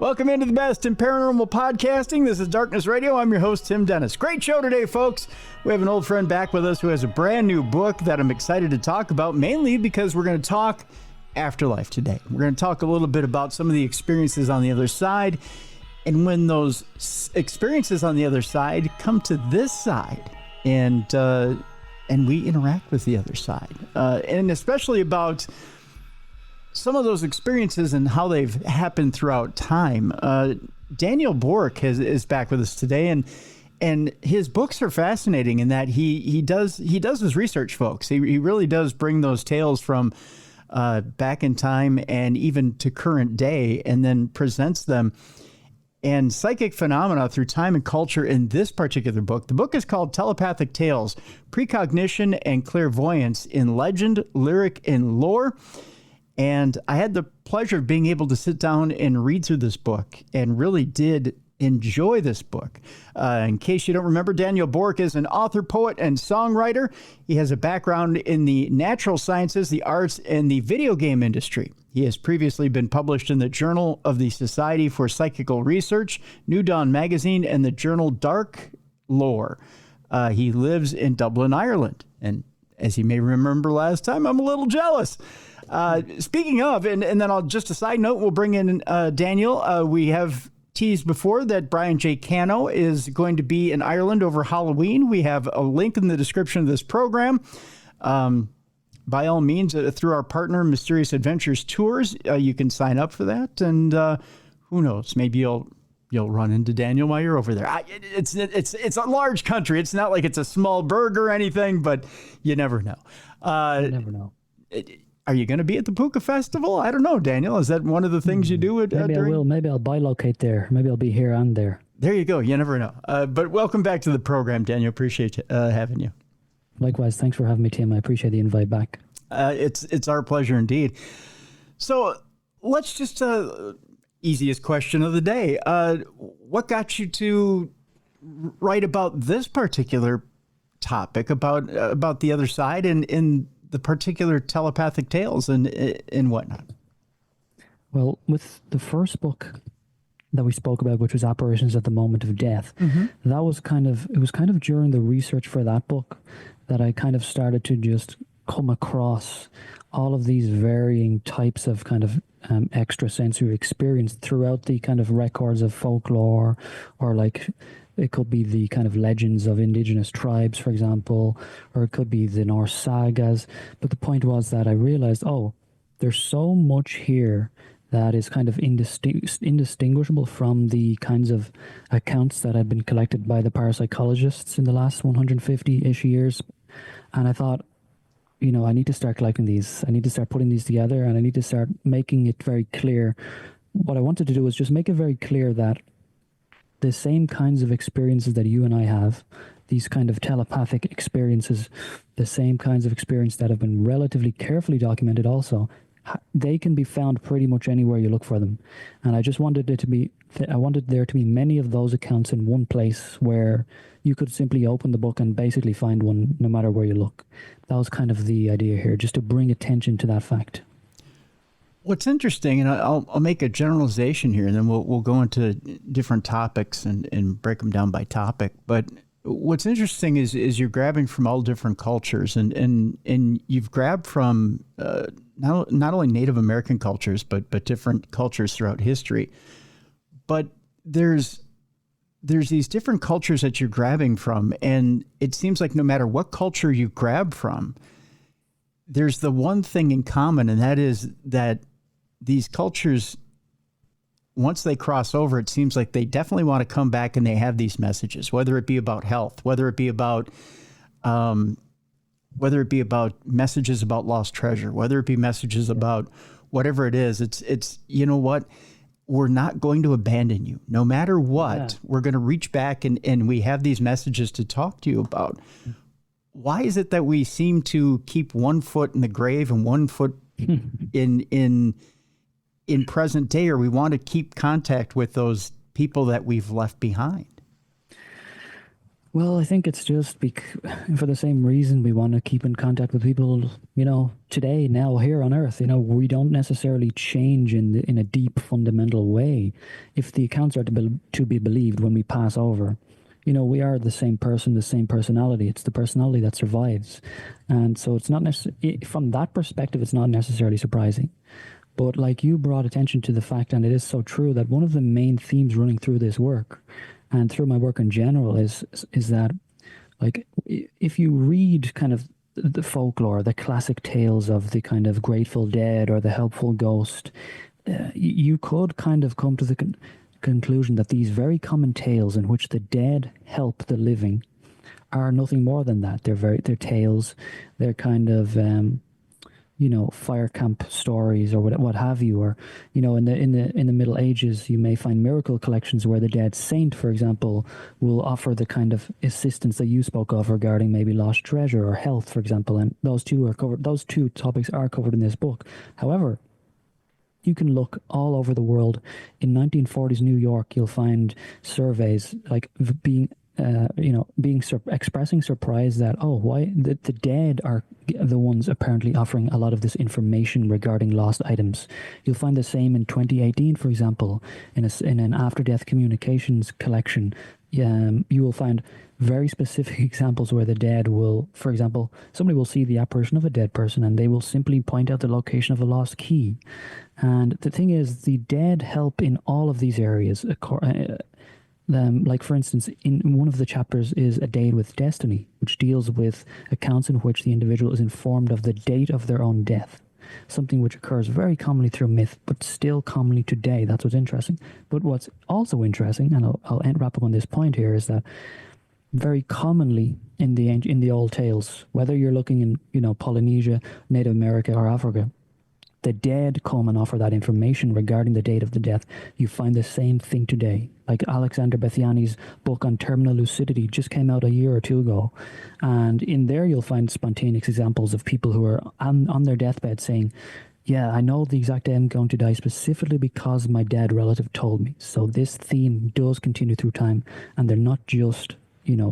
Welcome into the best in paranormal podcasting. This is Darkness Radio. I'm your host, Tim Dennis. Great show today, folks. We have an old friend back with us who has a brand new book that I'm excited to talk about, mainly because we're going to talk afterlife today. We're going to talk a little bit about some of the experiences on the other side, and when those experiences on the other side come to this side, and we interact with the other side, and especially about some of those experiences and how they've happened throughout time. Daniel Bourke is back with us today, and his books are fascinating in that he does his research, folks. He really does bring those tales from back in time and even to current day, and then presents them and psychic phenomena through time and culture in this particular book. The book is called Telepathic Tales, Precognition and Clairvoyance in Legend, Lyric, and Lore. And I had the pleasure of being able to sit down and read through this book, and really did enjoy this book. In case you don't remember, Daniel Bourke is an author, poet, and songwriter. He has a background in the natural sciences, the arts, and the video game industry. He has previously been published in the Journal of the Society for Psychical Research, New Dawn Magazine, and the journal Dark Lore. He lives in Dublin, Ireland. And as you may remember last time, I'm a little jealous. Speaking of, and then I'll just a side note, we'll bring in Daniel. We have teased before that Brian J. Cano is going to be in Ireland over Halloween. We have a link in the description of this program. By all means, through our partner, Mysterious Adventures Tours, you can sign up for that. And who knows, maybe you'll run into Daniel while you're over there. It's a large country. It's not like it's a small burg or anything, but you never know. You never know. Are you going to be at the Puka Festival? I don't know, Daniel. Is that one of the things you do? Maybe I will. Maybe I'll bilocate there. Maybe I'll be here and there. There you go. You never know. But welcome back to the program, Daniel. Appreciate having you. Likewise. Thanks for having me, Tim. I appreciate the invite back. It's our pleasure indeed. So let's just, easiest question of the day. What got you to write about this particular topic, about the other side and in the particular telepathic tales and whatnot? Well, with the first book that we spoke about, which was Apparitions at the Moment of Death, that was kind of during the research for that book that I kind of started to just come across all of these varying types of kind of extrasensory experience throughout the kind of records of folklore, or like it could be the kind of legends of indigenous tribes, for example, or it could be the Norse sagas. But the point was that I realized, there's so much here that is kind of indistinguishable from the kinds of accounts that had been collected by the parapsychologists in the last 150-ish years. And I thought, I need to start collecting these. I need to start putting these together, and I need to start making it very clear. What I wanted to do was just make it very clear that the same kinds of experiences that you and I have, these kind of telepathic experiences, the same kinds of experience that have been relatively carefully documented also, they can be found pretty much anywhere you look for them. And I just wanted I wanted there to be many of those accounts in one place where you could simply open the book and basically find one no matter where you look. That was kind of the idea here, just to bring attention to that fact. What's interesting, and I'll make a generalization here, and then we'll go into different topics and break them down by topic. But what's interesting is you're grabbing from all different cultures, and you've grabbed from not only Native American cultures, but different cultures throughout history. But there's these different cultures that you're grabbing from, and it seems like no matter what culture you grab from, there's the one thing in common, and that is that these cultures, once they cross over, it seems like they definitely want to come back and they have these messages, whether it be about health, whether it be about messages about lost treasure, whether it be messages about whatever it is. It's you know what? We're not going to abandon you. No matter what, we're going to reach back and we have these messages to talk to you about. Why is it that we seem to keep one foot in the grave and one foot in present day, or we want to keep contact with those people that we've left behind? Well, I think it's just for the same reason we want to keep in contact with people, today, now, here on Earth. We don't necessarily change in a deep, fundamental way. If the accounts are to be believed when we pass over, we are the same person, the same personality. It's the personality that survives. And so it's not necessarily, from that perspective, it's not necessarily surprising. But like you brought attention to the fact, and it is so true, that one of the main themes running through this work and through my work in general is that, like, if you read kind of the folklore, the classic tales of the kind of Grateful Dead or the helpful ghost, you could kind of come to the conclusion that these very common tales in which the dead help the living are nothing more than that. They're tales. They're kind of fire camp stories or what have you, or in the Middle Ages you may find miracle collections where the dead saint, for example, will offer the kind of assistance that you spoke of regarding maybe lost treasure or health, for example, and those two topics are covered in this book. However, you can look all over the world. In 1940s New York, you'll find surveys like expressing surprise that, why the dead are the ones apparently offering a lot of this information regarding lost items. You'll find the same in 2018, for example, in an after-death communications collection. You will find very specific examples where the dead will, for example, somebody will see the apparition of a dead person and they will simply point out the location of a lost key. And the thing is, the dead help in all of these areas. Like, for instance, in one of the chapters is A Day with Destiny, which deals with accounts in which the individual is informed of the date of their own death, something which occurs very commonly through myth, but still commonly today. That's what's interesting. But what's also interesting, and I'll wrap up on this point here, is that very commonly in the old tales, whether you're looking in Polynesia, Native America, or Africa, the dead come and offer that information regarding the date of the death. You find the same thing today. Like Alexander Bethiany's book on terminal lucidity just came out a year or two ago. And in there you'll find spontaneous examples of people who are on their deathbed saying, yeah, I know the exact day I'm going to die specifically because my dead relative told me. So this theme does continue through time, and they're not just,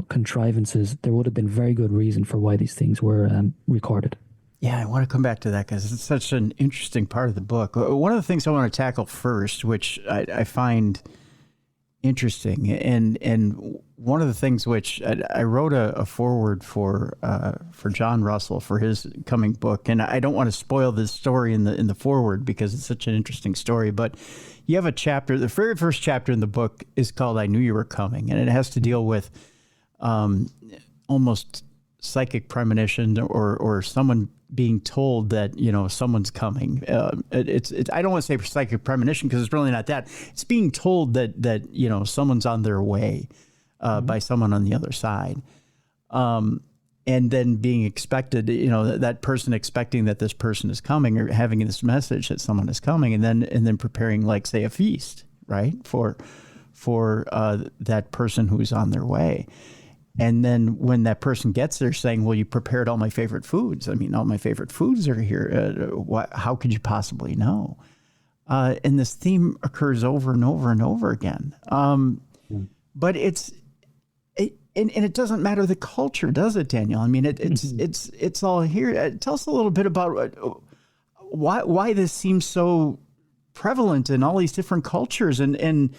contrivances. There would have been very good reason for why these things were recorded. Yeah, I want to come back to that because it's such an interesting part of the book. One of the things I want to tackle first, which I find interesting, and one of the things which I wrote a foreword for John Russell for his coming book, and I don't want to spoil this story in the foreword because it's such an interesting story. But you have a chapter. The very first chapter in the book is called "I Knew You Were Coming," and it has to deal with almost psychic premonition or someone being told that someone's coming. It's I don't want to say psychic premonition because it's really not that. It's being told that someone's on their way by someone on the other side, and then being expected, that person expecting that this person is coming or having this message that someone is coming, and then preparing, like, say, a feast, right, for that person who's on their way. And then when that person gets there saying, well, you prepared all my favorite foods. I mean, all my favorite foods are here. How could you possibly know? And this theme occurs over and over and over again. But it doesn't matter the culture, does it, Daniel? I mean, it's all here. Tell us a little bit about why this seems so prevalent in all these different cultures, and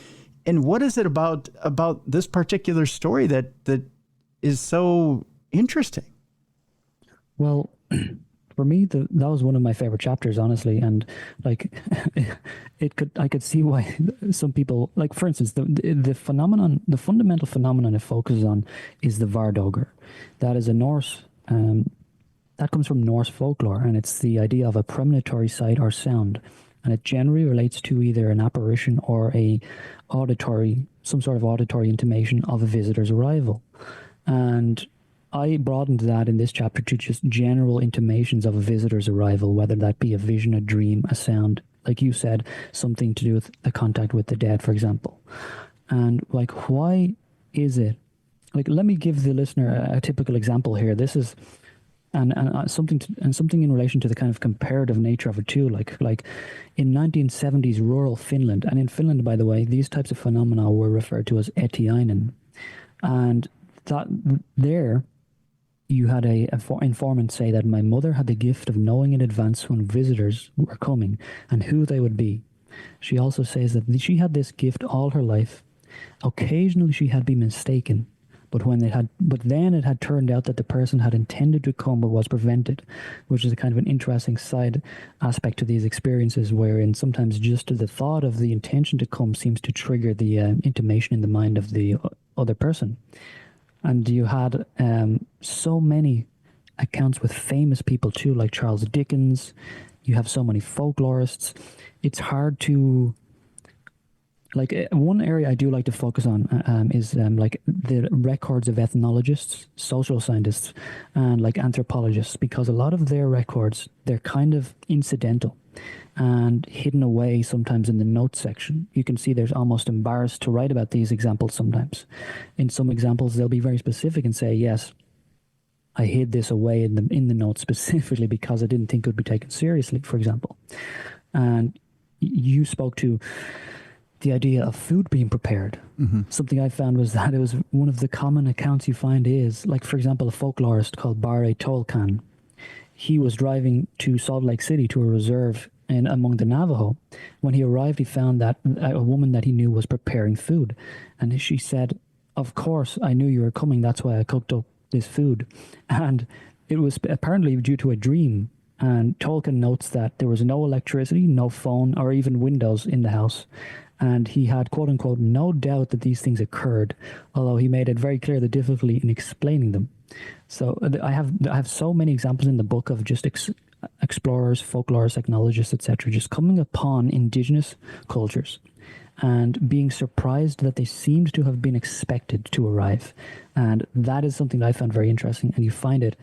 what is it about this particular story that is so interesting? Well, for me, that was one of my favorite chapters, honestly, and like I could see why some people, like, for instance, the fundamental phenomenon it focuses on is the Vardogr. That is a Norse. That comes from Norse folklore, and it's the idea of a premonitory sight or sound, and it generally relates to either an apparition or some sort of auditory intimation of a visitor's arrival. And I broadened that in this chapter to just general intimations of a visitor's arrival, whether that be a vision, a dream, a sound, like you said, something to do with the contact with the dead, for example. And like, why is it? Like, let me give the listener a typical example here. This is and something in relation to the kind of comparative nature of it too. Like in 1970s rural Finland, and in Finland, by the way, these types of phenomena were referred to as etiainen. And that there you had a informant say that my mother had the gift of knowing in advance when visitors were coming and who they would be. She also says that she had this gift all her life. Occasionally she had been mistaken, but then it had turned out that the person had intended to come but was prevented, which is a kind of an interesting side aspect to these experiences, wherein sometimes just the thought of the intention to come seems to trigger the intimation in the mind of the other person. And you had so many accounts with famous people too, like Charles Dickens. You have so many folklorists. It's hard to... Like, one area I do like to focus on is like the records of ethnologists, social scientists, and like anthropologists, because a lot of their records, they're kind of incidental and hidden away sometimes in the notes section. You can see there's almost embarrassed to write about these examples sometimes. In some examples, they'll be very specific and say, yes, I hid this away in the notes specifically because I didn't think it would be taken seriously, for example. And you spoke to the idea of food being prepared. Mm-hmm. Something I found was that it was one of the common accounts you find is, like, for example, a folklorist called Barre Tolkan. He was driving to Salt Lake City to a reserve among the Navajo. When he arrived, he found that a woman that he knew was preparing food. And she said, of course, I knew you were coming. That's why I cooked up this food. And it was apparently due to a dream. And Tolkien notes that there was no electricity, no phone, or even windows in the house. And he had, quote unquote, no doubt that these things occurred, although he made it very clear the difficulty in explaining them. So I have so many examples in the book of just explorers, folklorists, ethnologists, etc., just coming upon indigenous cultures and being surprised that they seemed to have been expected to arrive. And that is something that I found very interesting. And you find it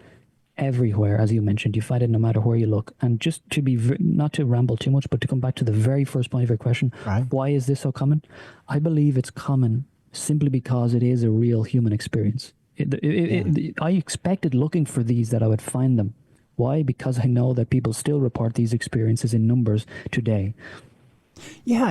everywhere, as you mentioned. You find it no matter where you look. And just to be, not to ramble too much, but to come back to the very first point of your question, right. Why is this so common? I believe it's common simply because it is a real human experience. I expected looking for these that I would find them. Why? Because I know that people still report these experiences in numbers today. Yeah,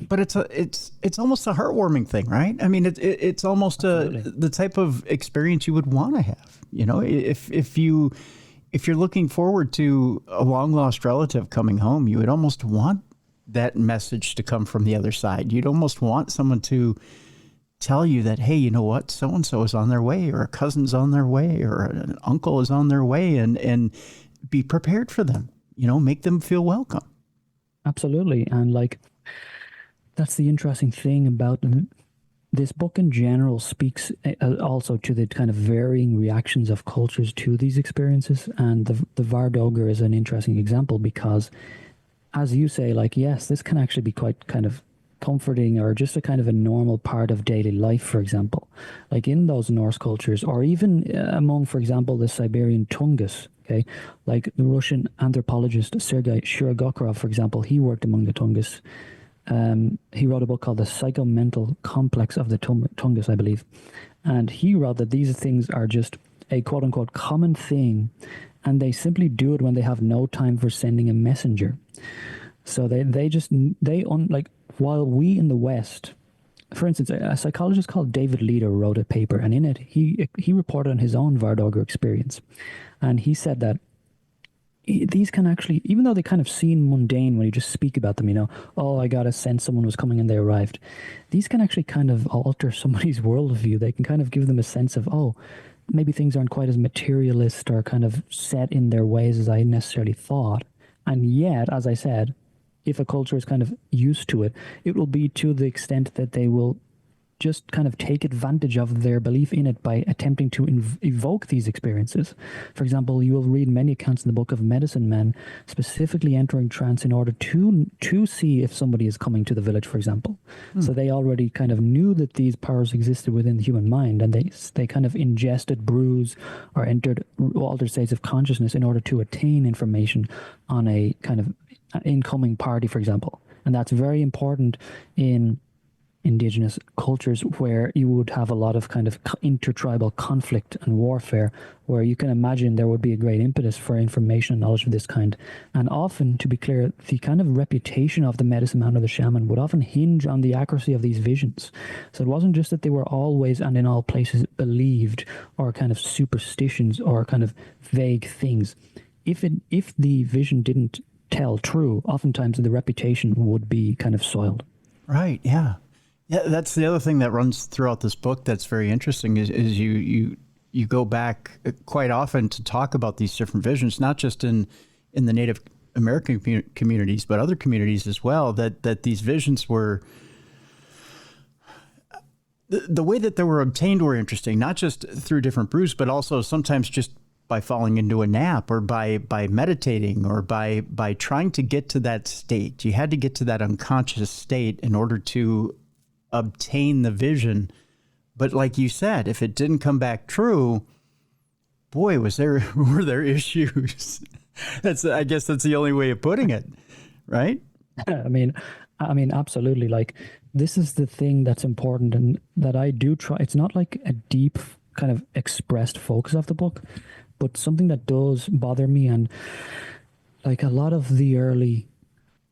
but it's almost a heartwarming thing, right? I mean, it's almost the type of experience you would want to have. If you're looking forward to a long lost relative coming home, you would almost want that message to come from the other side. You'd almost want someone to tell you that, hey, you know what, so-and-so is on their way, or a cousin's on their way, or an uncle is on their way, and be prepared for them, make them feel welcome. Absolutely. And that's the interesting thing about this book in general speaks also to the kind of varying reactions of cultures to these experiences. And the Vardoger is an interesting example because, as you say, yes, this can actually be quite kind of comforting or just a kind of a normal part of daily life, for example. Like in those Norse cultures, or even among, for example, the Siberian Tungus, okay? Like the Russian anthropologist Sergei Shirogorov, for example, he worked among the Tungus. He wrote a book called The Psychomental Complex of the Tungus, I believe. And he wrote that these things are just a quote-unquote common thing, and they simply do it when they have no time for sending a messenger. So while we in the West, for instance, a psychologist called David Leader wrote a paper, and in it he reported on his own Vardoger experience. And he said that these can actually, even though they kind of seem mundane when you just speak about them, I got a sense someone was coming and they arrived. These can actually kind of alter somebody's worldview. They can kind of give them a sense of, maybe things aren't quite as materialist or kind of set in their ways as I necessarily thought. And yet, as I said, if a culture is kind of used to it, it will be to the extent that they will just kind of take advantage of their belief in it by attempting to evoke these experiences. For example, you will read many accounts in the book of medicine men specifically entering trance in order to see if somebody is coming to the village, for example. So they already kind of knew that these powers existed within the human mind, and they kind of ingested brews or entered altered states of consciousness in order to attain information on a kind of incoming party, for example. And that's very important in indigenous cultures where you would have a lot of kind of intertribal conflict and warfare, where you can imagine there would be a great impetus for information and knowledge of this kind. And often, to be clear, the kind of reputation of the medicine man or the shaman would often hinge on the accuracy of these visions. So it wasn't just that they were always and in all places believed, or kind of superstitions or kind of vague things. If the vision didn't tell true, oftentimes the reputation would be kind of soiled. Right. Yeah. Yeah. That's the other thing that runs throughout this book that's very interesting is you go back quite often to talk about these different visions, not just in the Native American communities, but other communities as well, that these visions were, the way that they were obtained were interesting, not just through different brews, but also sometimes just by falling into a nap or by meditating or by trying to get to that state. You had to get to that unconscious state in order to obtain the vision. But like you said, if it didn't come back true, boy, were there issues. I guess that's the only way of putting it, right? I mean, absolutely. Like, this is the thing that's important, and that I do try. It's not like a deep kind of expressed focus of the book, but something that does bother me. And like a lot of the early,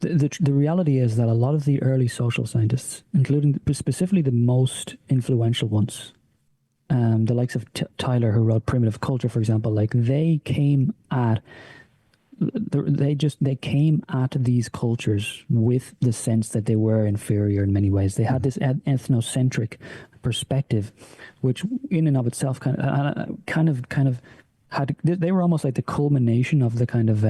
the reality is that a lot of the early social scientists, including specifically the most influential ones, the likes of Tyler, who wrote Primitive Culture, for example, like they came at these cultures with the sense that they were inferior in many ways. They had this ethnocentric perspective, which in and of itself kind of had, they were almost like the culmination of the kind of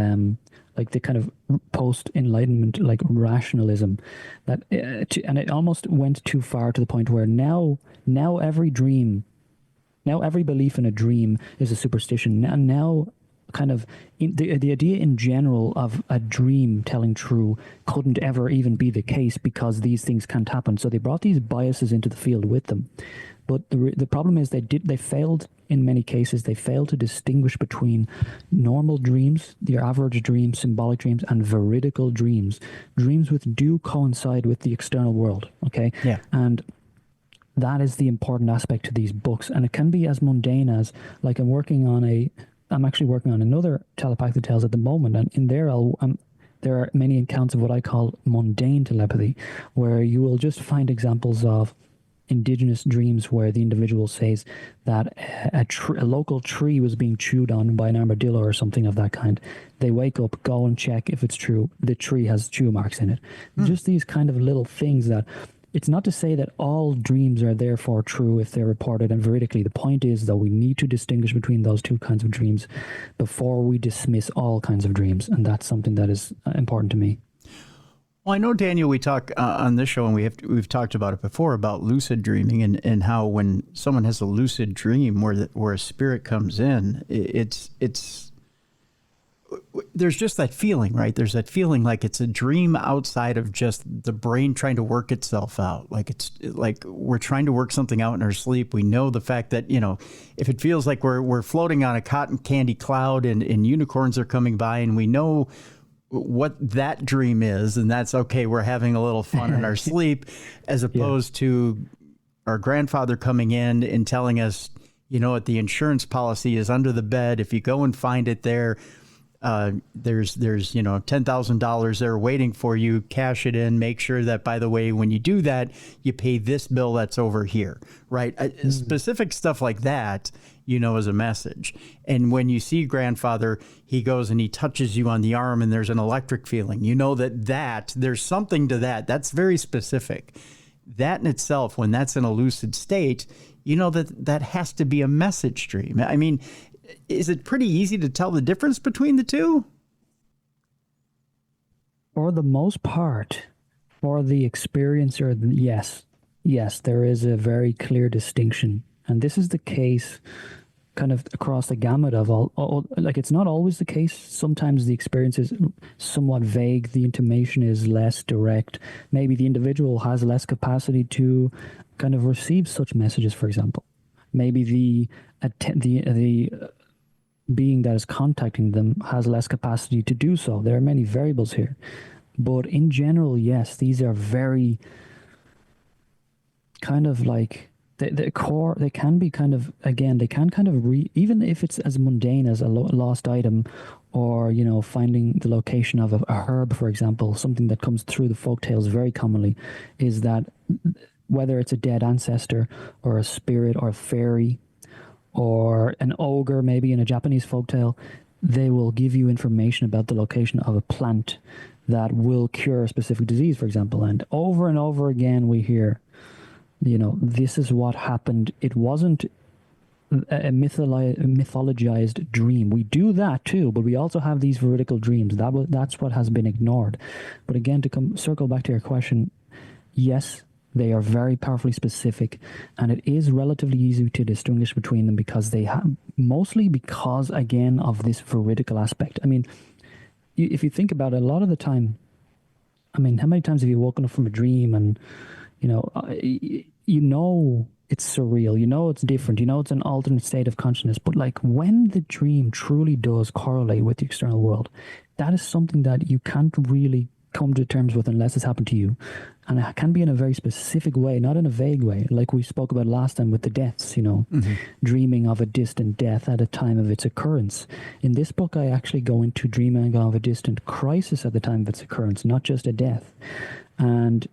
like the kind of post-enlightenment like rationalism that and it almost went too far, to the point where now every belief in a dream is a superstition. Now kind of the idea in general of a dream telling true couldn't ever even be the case, because these things can't happen. So they brought these biases into the field with them. But the problem is they failed in many cases. They failed to distinguish between normal dreams, your average dream, symbolic dreams, and veridical dreams which do coincide with the external world. Okay. Yeah. And that is the important aspect to these books. And it can be as mundane as, like, I'm actually working on another telepathic tales at the moment, and in there there are many accounts of what I call mundane telepathy, where you will just find examples of indigenous dreams where the individual says that a local tree was being chewed on by an armadillo or something of that kind. They wake up, go and check if it's true. The tree has chew marks in it. Just these kind of little things that, it's not to say that all dreams are therefore true if they're reported and veridically. The point is that we need to distinguish between those two kinds of dreams before we dismiss all kinds of dreams. And that's something that is important to me. Well, I know, Daniel, we talk on this show, and we've talked about it before, about lucid dreaming and how when someone has a lucid dream where a spirit comes in, there's just that feeling, right? There's that feeling like it's a dream outside of just the brain trying to work itself out. Like it's like we're trying to work something out in our sleep. We know the fact that, if it feels like we're floating on a cotton candy cloud and unicorns are coming by, and we know what that dream is, and that's okay, we're having a little fun in our sleep, as opposed to our grandfather coming in and telling us, what the insurance policy is under the bed. If you go and find it there, there's $10,000 there waiting for you. Cash it in. Make sure that, by the way, when you do that, you pay this bill that's over here, right? Specific stuff like that, as a message. And when you see grandfather, he goes and he touches you on the arm and there's an electric feeling. That there's something to that. That's very specific. That in itself, when that's in a lucid state, that has to be a message dream. I mean, is it pretty easy to tell the difference between the two? For the most part, for the experiencer, yes, there is a very clear distinction. And this is the case kind of across the gamut of all, like, it's not always the case. Sometimes the experience is somewhat vague. The intimation is less direct. Maybe the individual has less capacity to kind of receive such messages, for example. Maybe the being that is contacting them has less capacity to do so. There are many variables here. But in general, yes, these are very kind of like the core. They can be kind of, again, they can kind of even if it's as mundane as a lost item, or finding the location of a herb, for example. Something that comes through the folktales very commonly is that whether it's a dead ancestor or a spirit or a fairy or an ogre, maybe in a Japanese folktale, they will give you information about the location of a plant that will cure a specific disease, for example. And over again, we hear, this is what happened. It wasn't a mythologized dream. We do that too, but we also have these veridical dreams. That's what has been ignored. But again, to circle back to your question, yes, they are very powerfully specific, and it is relatively easy to distinguish between them because they have, mostly because, again, of this veridical aspect. I mean, if you think about it, a lot of the time, I mean, how many times have you woken up from a dream and, it's surreal, it's different, it's an alternate state of consciousness. But like when the dream truly does correlate with the external world, that is something that you can't really come to terms with unless it's happened to you. And it can be in a very specific way, not in a vague way, like we spoke about last time with the deaths, dreaming of a distant death at a time of its occurrence. In this book, I actually go into dreaming of a distant crisis at the time of its occurrence, not just a death. And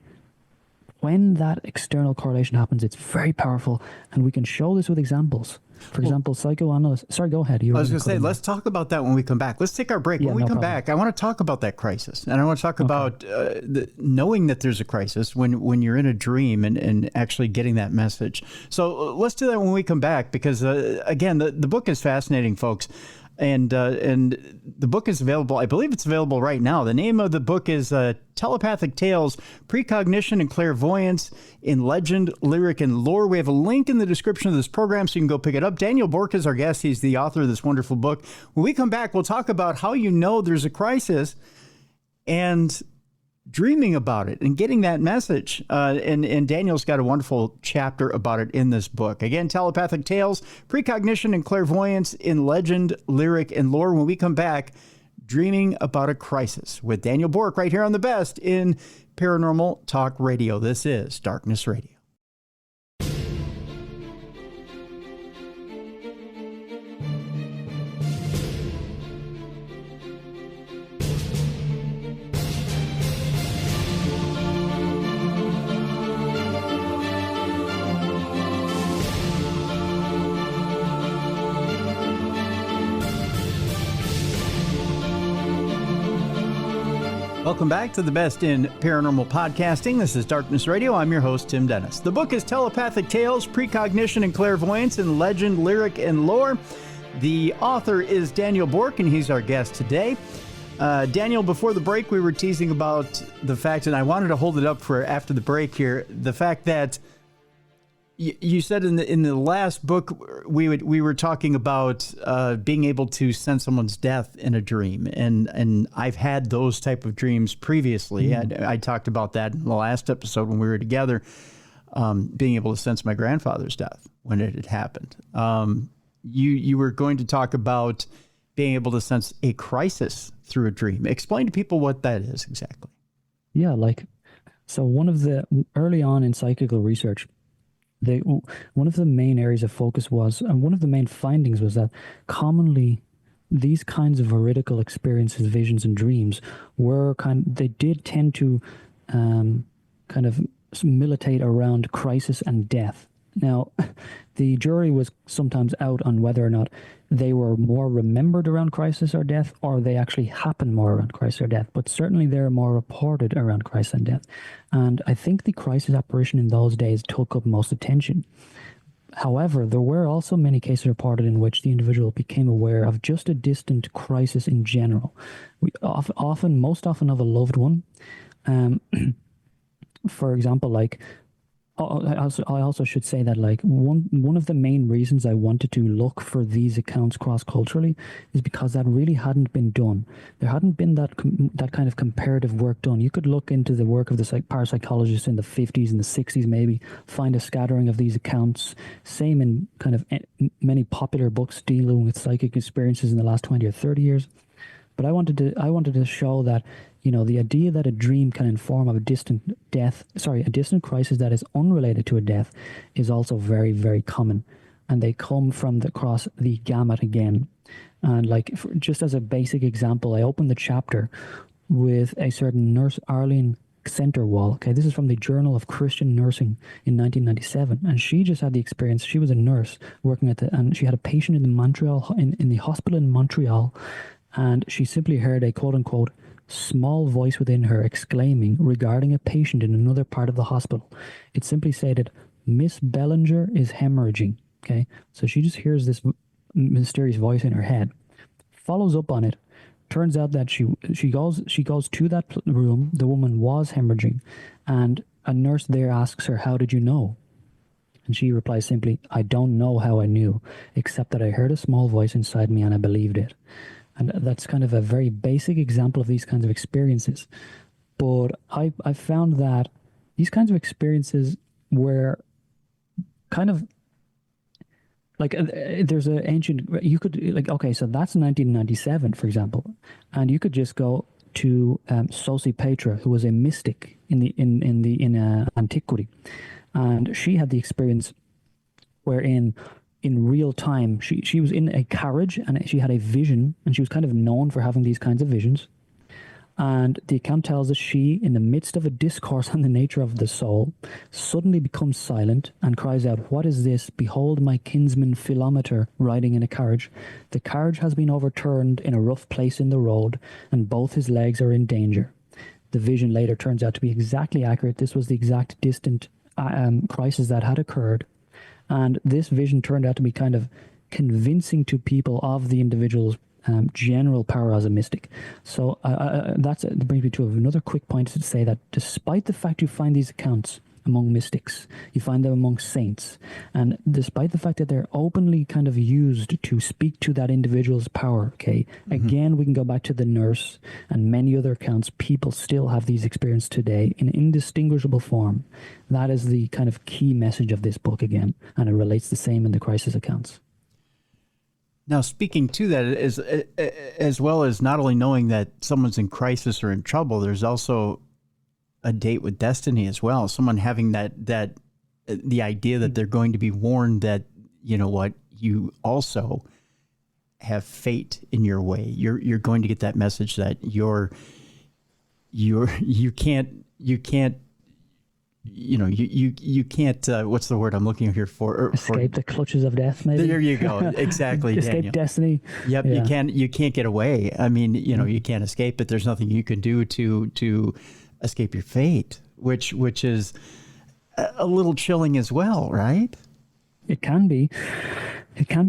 when that external correlation happens, it's very powerful, and we can show this with examples. For example, psychoanalysts... Sorry, go ahead. I was going to say, let's talk about that when we come back. Let's take our break. When we come back, I want to talk about that crisis. And I want to talk about knowing that there's a crisis when you're in a dream and actually getting that message. So let's do that when we come back, because, again, the book is fascinating, folks. And the book is available. I believe it's available right now. The name of the book is Telepathic Tales, Precognition and Clairvoyance in Legend, Lyric, and Lore. We have a link in the description of this program so you can go pick it up. Daniel Bourke is our guest. He's the author of this wonderful book. When we come back, we'll talk about how you know there's a crisis and dreaming about it and getting that message. And Daniel's got a wonderful chapter about it in this book. Again, Telepathic Tales, Precognition and Clairvoyance in Legend, Lyric, and Lore. When we come back, dreaming about a crisis with Daniel Bourke right here on the best in Paranormal Talk Radio. This is Darkness Radio. Welcome back to the best in paranormal podcasting. This is Darkness Radio. I'm your host, Tim Dennis. The book is Telepathic Tales, Precognition and Clairvoyance in Legend, Lyric, and Lore. The author is Daniel Bourke, and he's our guest today. Daniel, before the break, we were teasing about the fact, and I wanted to hold it up for after the break here, the fact that you said in the last book we were talking about being able to sense someone's death in a dream, and I've had those type of dreams previously. I talked about that in the last episode when we were together, being able to sense my grandfather's death when it had happened. You were going to talk about being able to sense a crisis through a dream. Explain to people what that is exactly. Yeah, so one of the early on in psychical research, one of the main areas of focus was, and one of the main findings was that commonly these kinds of veridical experiences, visions, and dreams they did tend to kind of militate around crisis and death. Now, the jury was sometimes out on whether or not they were more remembered around crisis or death, or they actually happened more around crisis or death. But certainly they're more reported around crisis and death. And I think the crisis apparition in those days took up most attention. However, there were also many cases reported in which the individual became aware of just a distant crisis in general. Most often of a loved one. For example, I also should say that one of the main reasons I wanted to look for these accounts cross-culturally is because that really hadn't been done. There hadn't been that kind of comparative work done. You could look into the work of the parapsychologists in the 50s and the 60s, maybe find a scattering of these accounts. Same in kind of many popular books dealing with psychic experiences in the last 20 or 30 years. But I wanted to show that, the idea that a dream can inform of a distant crisis that is unrelated to a death is also very, very common. And they come from across the gamut again. And just as a basic example, I opened the chapter with a certain nurse, Arlene Centerwall. Okay, this is from the Journal of Christian Nursing in 1997, and she just had the experience. She was a nurse working and she had a patient in the hospital in Montreal, and she simply heard a quote unquote small voice within her exclaiming regarding a patient in another part of the hospital. It simply stated, "Miss Bellinger is hemorrhaging." Okay, so she just hears this mysterious voice in her head, follows up on it. Turns out that she goes to that room. The woman was hemorrhaging, and a nurse there asks her, "How did you know?" And she replies simply, "I don't know how I knew, except that I heard a small voice inside me and I believed it." And that's kind of a very basic example of these kinds of experiences. But I found that these kinds of experiences were kind of there's an ancient, you could okay, so that's 1997, for example, and you could just go to Sosipater, who was a mystic in antiquity, and she had the experience wherein in real time she was in a carriage and she had a vision, and she was kind of known for having these kinds of visions. And the account tells us she, in the midst of a discourse on the nature of the soul, suddenly becomes silent and cries out, "What is this? Behold my kinsman Philometer riding in a carriage. The carriage has been overturned in a rough place in the road, and both his legs are in danger." The vision later turns out to be exactly accurate. This was the exact distant crisis that had occurred. And this vision turned out to be kind of convincing to people of the individual's general power as a mystic. So that brings me to another quick point to say that despite the fact you find these accounts among mystics, you find them among saints, and despite the fact that they're openly kind of used to speak to that individual's power, okay, again, we can go back to the nurse and many other accounts. People still have these experiences today in indistinguishable form. That is the kind of key message of this book again, and it relates the same in the crisis accounts. Now, speaking to that, as well as not only knowing that someone's in crisis or in trouble, there's also a date with destiny as well. Someone having the idea that they're going to be warned that, you know what, you also have fate in your way. You're going to get that message that you can't. What's the word I'm looking here for? Escape the clutches of death, maybe. There you go. Exactly. Escape Daniel. destiny. Yep. Yeah. You can't get away. I mean, you can't escape it. There's nothing you can do to escape your fate, which is a little chilling as well, right? It can be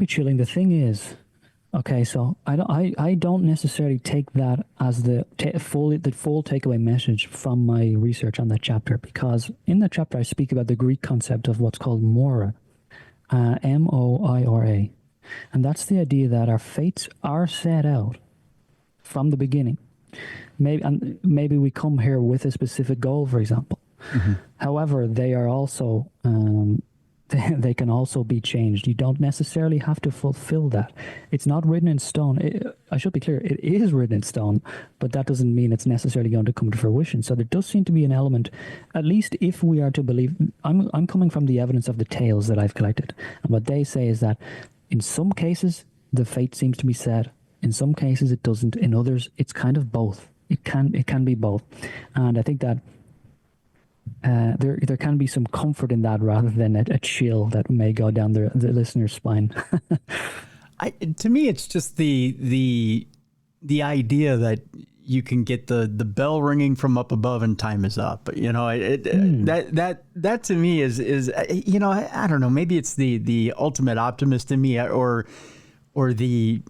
chilling. The thing is, okay, so I don't necessarily take that as the full takeaway message from my research on that chapter, because in that chapter I speak about the Greek concept of what's called Moira, Moira, and that's the idea that our fates are set out from the beginning. Maybe we come here with a specific goal, for example. Mm-hmm. However, they are also they can also be changed. You don't necessarily have to fulfill that. It's not written in stone. I should be clear, it is written in stone, but that doesn't mean it's necessarily going to come to fruition. So there does seem to be an element, at least if we are to believe, I'm coming from the evidence of the tales that I've collected. And what they say is that in some cases, the fate seems to be set. In some cases, it doesn't. In others, it's kind of both. It can be both. And I think that there can be some comfort in that rather than a chill that may go down the listener's spine. To me, it's just the idea that you can get the bell ringing from up above and time is up. That to me is I don't know, maybe it's the ultimate optimist in me, or the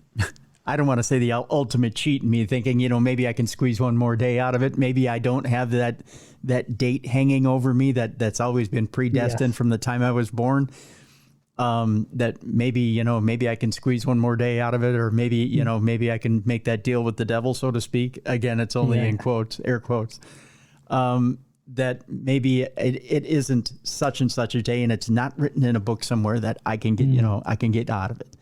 I don't want to say the ultimate cheat in me, thinking, maybe I can squeeze one more day out of it. Maybe I don't have that date hanging over me that's always been predestined from the time I was born. That maybe I can squeeze one more day out of it, or maybe, maybe I can make that deal with the devil, so to speak. Again, it's only in quotes, air quotes. That maybe it isn't such and such a day, and it's not written in a book somewhere that I can get, I can get out of it.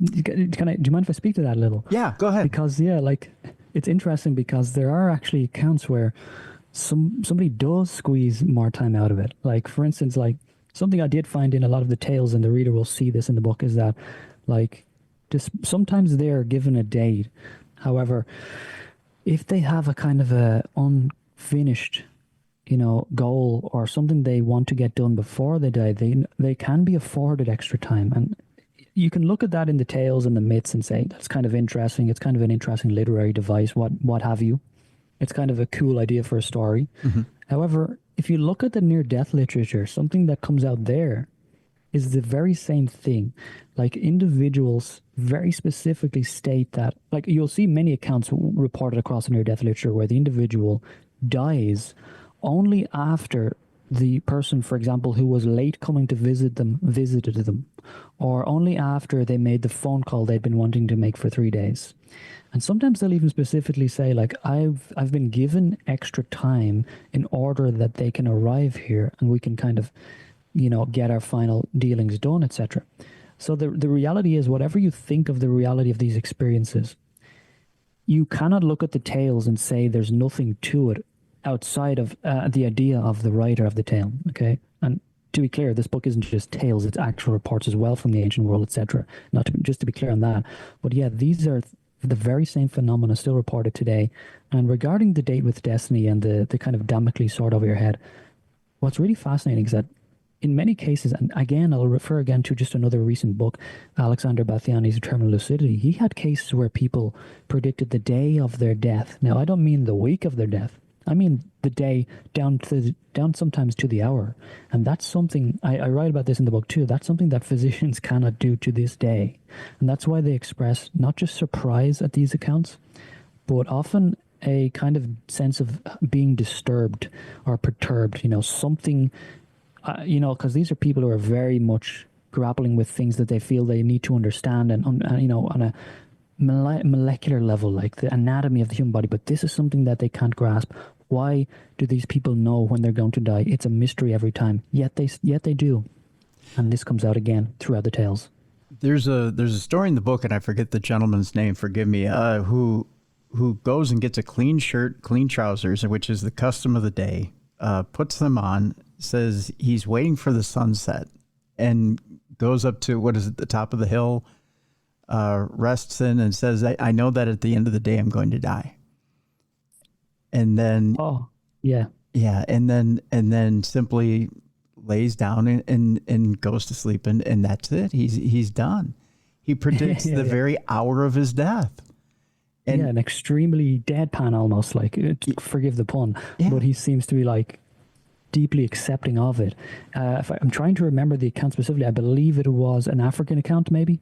Do you mind if I speak to that a little? Yeah, go ahead. Because like it's interesting because there are actually accounts where somebody does squeeze more time out of it. Like for instance, like something I did find in a lot of the tales, and the reader will see this in the book, is that like just sometimes they're given a date. However, if they have a kind of a unfinished goal or something they want to get done before they die, they can be afforded extra time. And you can look at that in the tales and the myths and say, that's kind of interesting. It's kind of an interesting literary device, what have you. It's kind of a cool idea for a story. Mm-hmm. However, if you look at the near-death literature, something that comes out there is the very same thing. Like individuals very specifically state that, like you'll see many accounts reported across the near-death literature where the individual dies only after the person, for example, who was late coming to visit them, visited them, or only after they made the phone call they'd been wanting to make for 3 days. And sometimes they'll even specifically say, like, I've been given extra time in order that they can arrive here and we can kind of, get our final dealings done, etc. So the reality is, whatever you think of the reality of these experiences, you cannot look at the tales and say there's nothing to it outside of the idea of the writer of the tale, okay? And to be clear, this book isn't just tales, it's actual reports as well from the ancient world, etc. Just to be clear on that. But yeah, these are the very same phenomena still reported today. And regarding the date with destiny and the kind of Damocles sword over your head, what's really fascinating is that in many cases, and again, I'll refer again to just another recent book, Alexander Bathiani's Eternal Lucidity, he had cases where people predicted the day of their death. Now, I don't mean the week of their death. I mean the day down sometimes to the hour. And that's something, I write about this in the book too, that's something that physicians cannot do to this day. And that's why they express not just surprise at these accounts, but often a kind of sense of being disturbed or perturbed, something, because these are people who are very much grappling with things that they feel they need to understand and on a molecular level, like the anatomy of the human body. But this is something that they can't grasp. Why do these people know when they're going to die? It's a mystery every time. Yet they do. And this comes out again throughout the tales. There's a story in the book, and I forget the gentleman's name, forgive me, who goes and gets a clean shirt, clean trousers, which is the custom of the day, puts them on, says he's waiting for the sunset, and goes up to, the top of the hill, rests in and says, I know that at the end of the day I'm going to die. And then and then simply lays down and goes to sleep, and that's it. He's done. He predicts the very hour of his death. And an extremely deadpan, almost, like, forgive the pun, but he seems to be like deeply accepting of it. I'm trying to remember the account specifically. I believe it was an African account, maybe.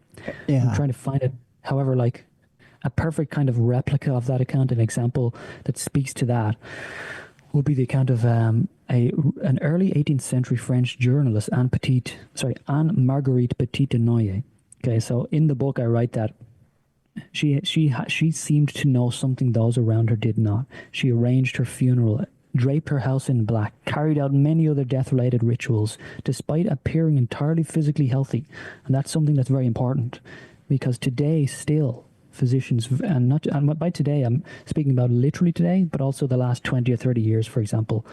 Yeah. I'm trying to find it. However, like a perfect kind of replica of that account, an example that speaks to that, would be the account of an early 18th century French journalist, Anne Marguerite Petit de Noyer. Okay, so in the book I write that she seemed to know something those around her did not. She arranged her funeral, draped her house in black, carried out many other death-related rituals, despite appearing entirely physically healthy. And that's something that's very important, because today still physicians, and by today I'm speaking about literally today, but also the last 20 or 30 years, for example,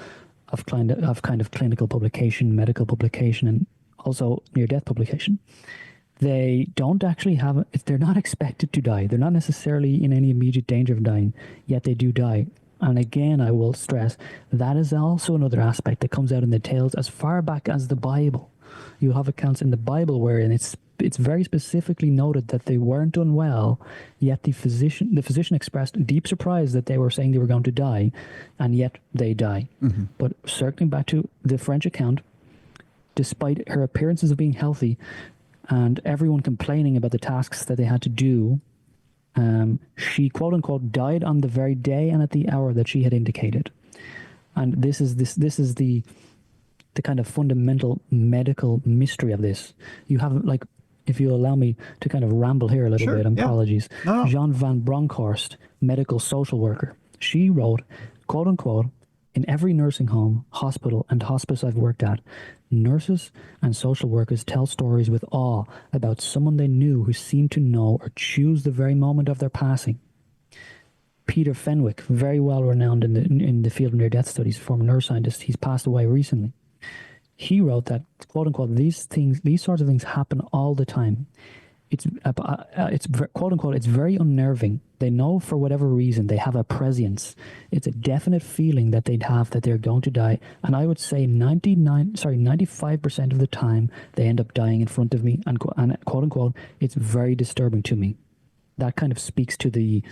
of kind of clinical publication, medical publication, and also near-death publication. They don't actually they're not expected to die. They're not necessarily in any immediate danger of dying, yet they do die. And again, I will stress, that is also another aspect that comes out in the tales as far back as the Bible. You have accounts in the Bible wherein it's very specifically noted that they weren't unwell, yet the physician expressed deep surprise that they were saying they were going to die, and yet they die. Mm-hmm. But circling back to the French account, despite her appearances of being healthy and everyone complaining about the tasks that they had to do, she, quote unquote, died on the very day and at the hour that she had indicated. And this is the kind of fundamental medical mystery of this. You have, like, if you allow me to kind of ramble here a little bit, apologies. No. Jean van Bronckhorst, medical social worker, she wrote, quote unquote, In every nursing home, hospital, and hospice I've worked at, nurses and social workers tell stories with awe about someone they knew who seemed to know or choose the very moment of their passing. Peter Fenwick, very well renowned in the field of near-death studies, former neuroscientist, he's passed away recently. He wrote that, quote unquote, these sorts of things happen all the time. It's quote unquote, it's very unnerving. They know for whatever reason they have a prescience. It's a definite feeling that they'd have that they're going to die. And I would say 95% of the time they end up dying in front of me. And quote unquote, it's very disturbing to me. That kind of speaks to the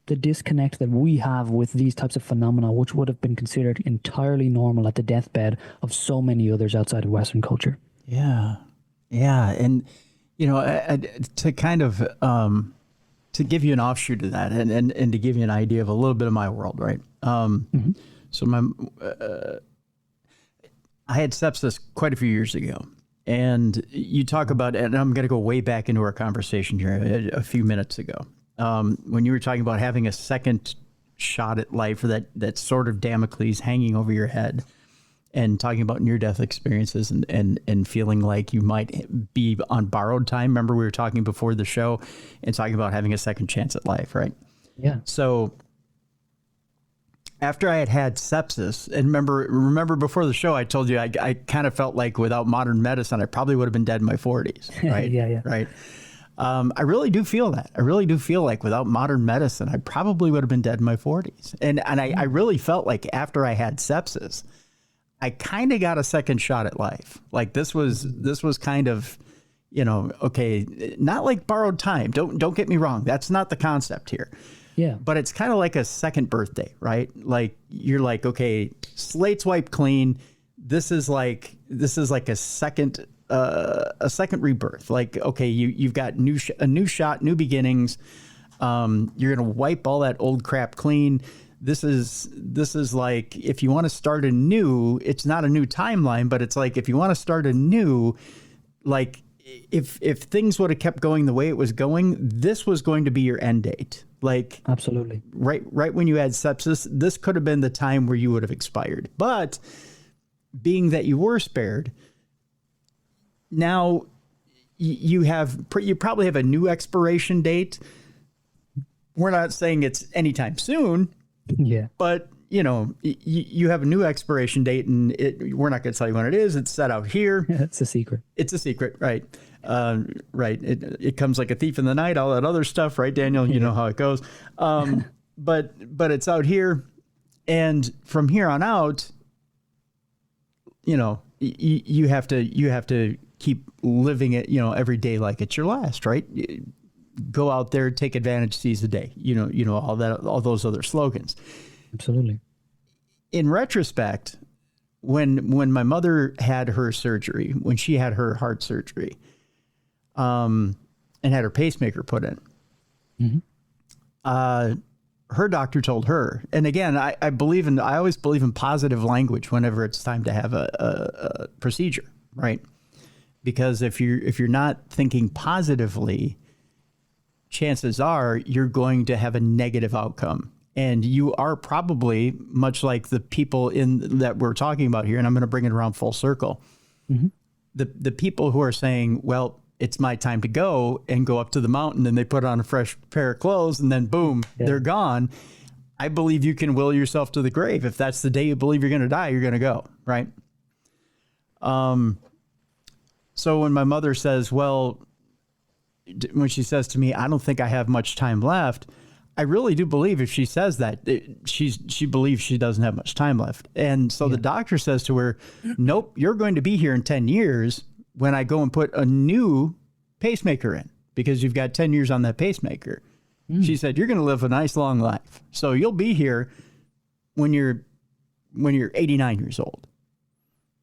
disconnect that we have with these types of phenomena, which would have been considered entirely normal at the deathbed of so many others outside of Western culture. Yeah. Yeah. And, you know, to kind of, to give you an offshoot of that and to give you an idea of a little bit of my world, right? So I had sepsis quite a few years ago. And you talk about, and I'm going to go way back into our conversation here a few minutes ago. When you were talking about having a second shot at life, or that sort of Damocles hanging over your head, and talking about near-death experiences and feeling like you might be on borrowed time. Remember, we were talking before the show and talking about having a second chance at life, right? Yeah. So after I had sepsis, and remember before the show, I told you I kind of felt like without modern medicine, I probably would have been dead in my 40s, right? Yeah. Right. I really do feel that. I really do feel like without modern medicine, I probably would have been dead in my 40s. And I really felt like after I had sepsis, I kind of got a second shot at life. Like this was kind of, you know, okay, not like borrowed time. Don't get me wrong. That's not the concept here. Yeah. But it's kind of like a second birthday, right? Like you're like, okay, slate's wiped clean. This is like a second rebirth. Like, okay, you've got a new shot, new beginnings. You're going to wipe all that old crap clean. This is like, if you want to start anew, it's not a new timeline, but it's like, if you want to start anew, like if things would have kept going the way it was going, this was going to be your end date. Like, absolutely. Right when you had sepsis, this could have been the time where you would have expired. But being that you were spared, now you probably have a new expiration date. We're not saying it's anytime soon. Yeah. But, you know, you have a new expiration date, and we're not going to tell you when it is. It's set out here. Yeah, it's a secret. It's a secret, right? Right. It comes like a thief in the night, all that other stuff, right, Daniel? You know how it goes. But it's out here. And from here on out, you know, you have to keep living it, you know, every day like it's your last, right? Go out there, take advantage, seize the day. You know, all those other slogans. Absolutely. In retrospect, when my mother had her surgery, when she had her heart surgery, and had her pacemaker put in, her doctor told her, and again, I always believe in positive language whenever it's time to have a procedure, right? Because if you're not thinking positively, chances are you're going to have a negative outcome. And you are probably much like the people that we're talking about here. And I'm going to bring it around full circle. Mm-hmm. The people who are saying, well, it's my time to go, and go up to the mountain, and they put on a fresh pair of clothes, and then boom, they're gone. I believe you can will yourself to the grave. If that's the day you believe you're going to die, you're going to go, right? So when my mother says, well, when she says to me, I don't think I have much time left, I really do believe if she says that, she believes she doesn't have much time left. And so the doctor says to her, nope, you're going to be here in 10 years when I go and put a new pacemaker in, because you've got 10 years on that pacemaker. She said, you're going to live a nice long life. So you'll be here when you're 89 years old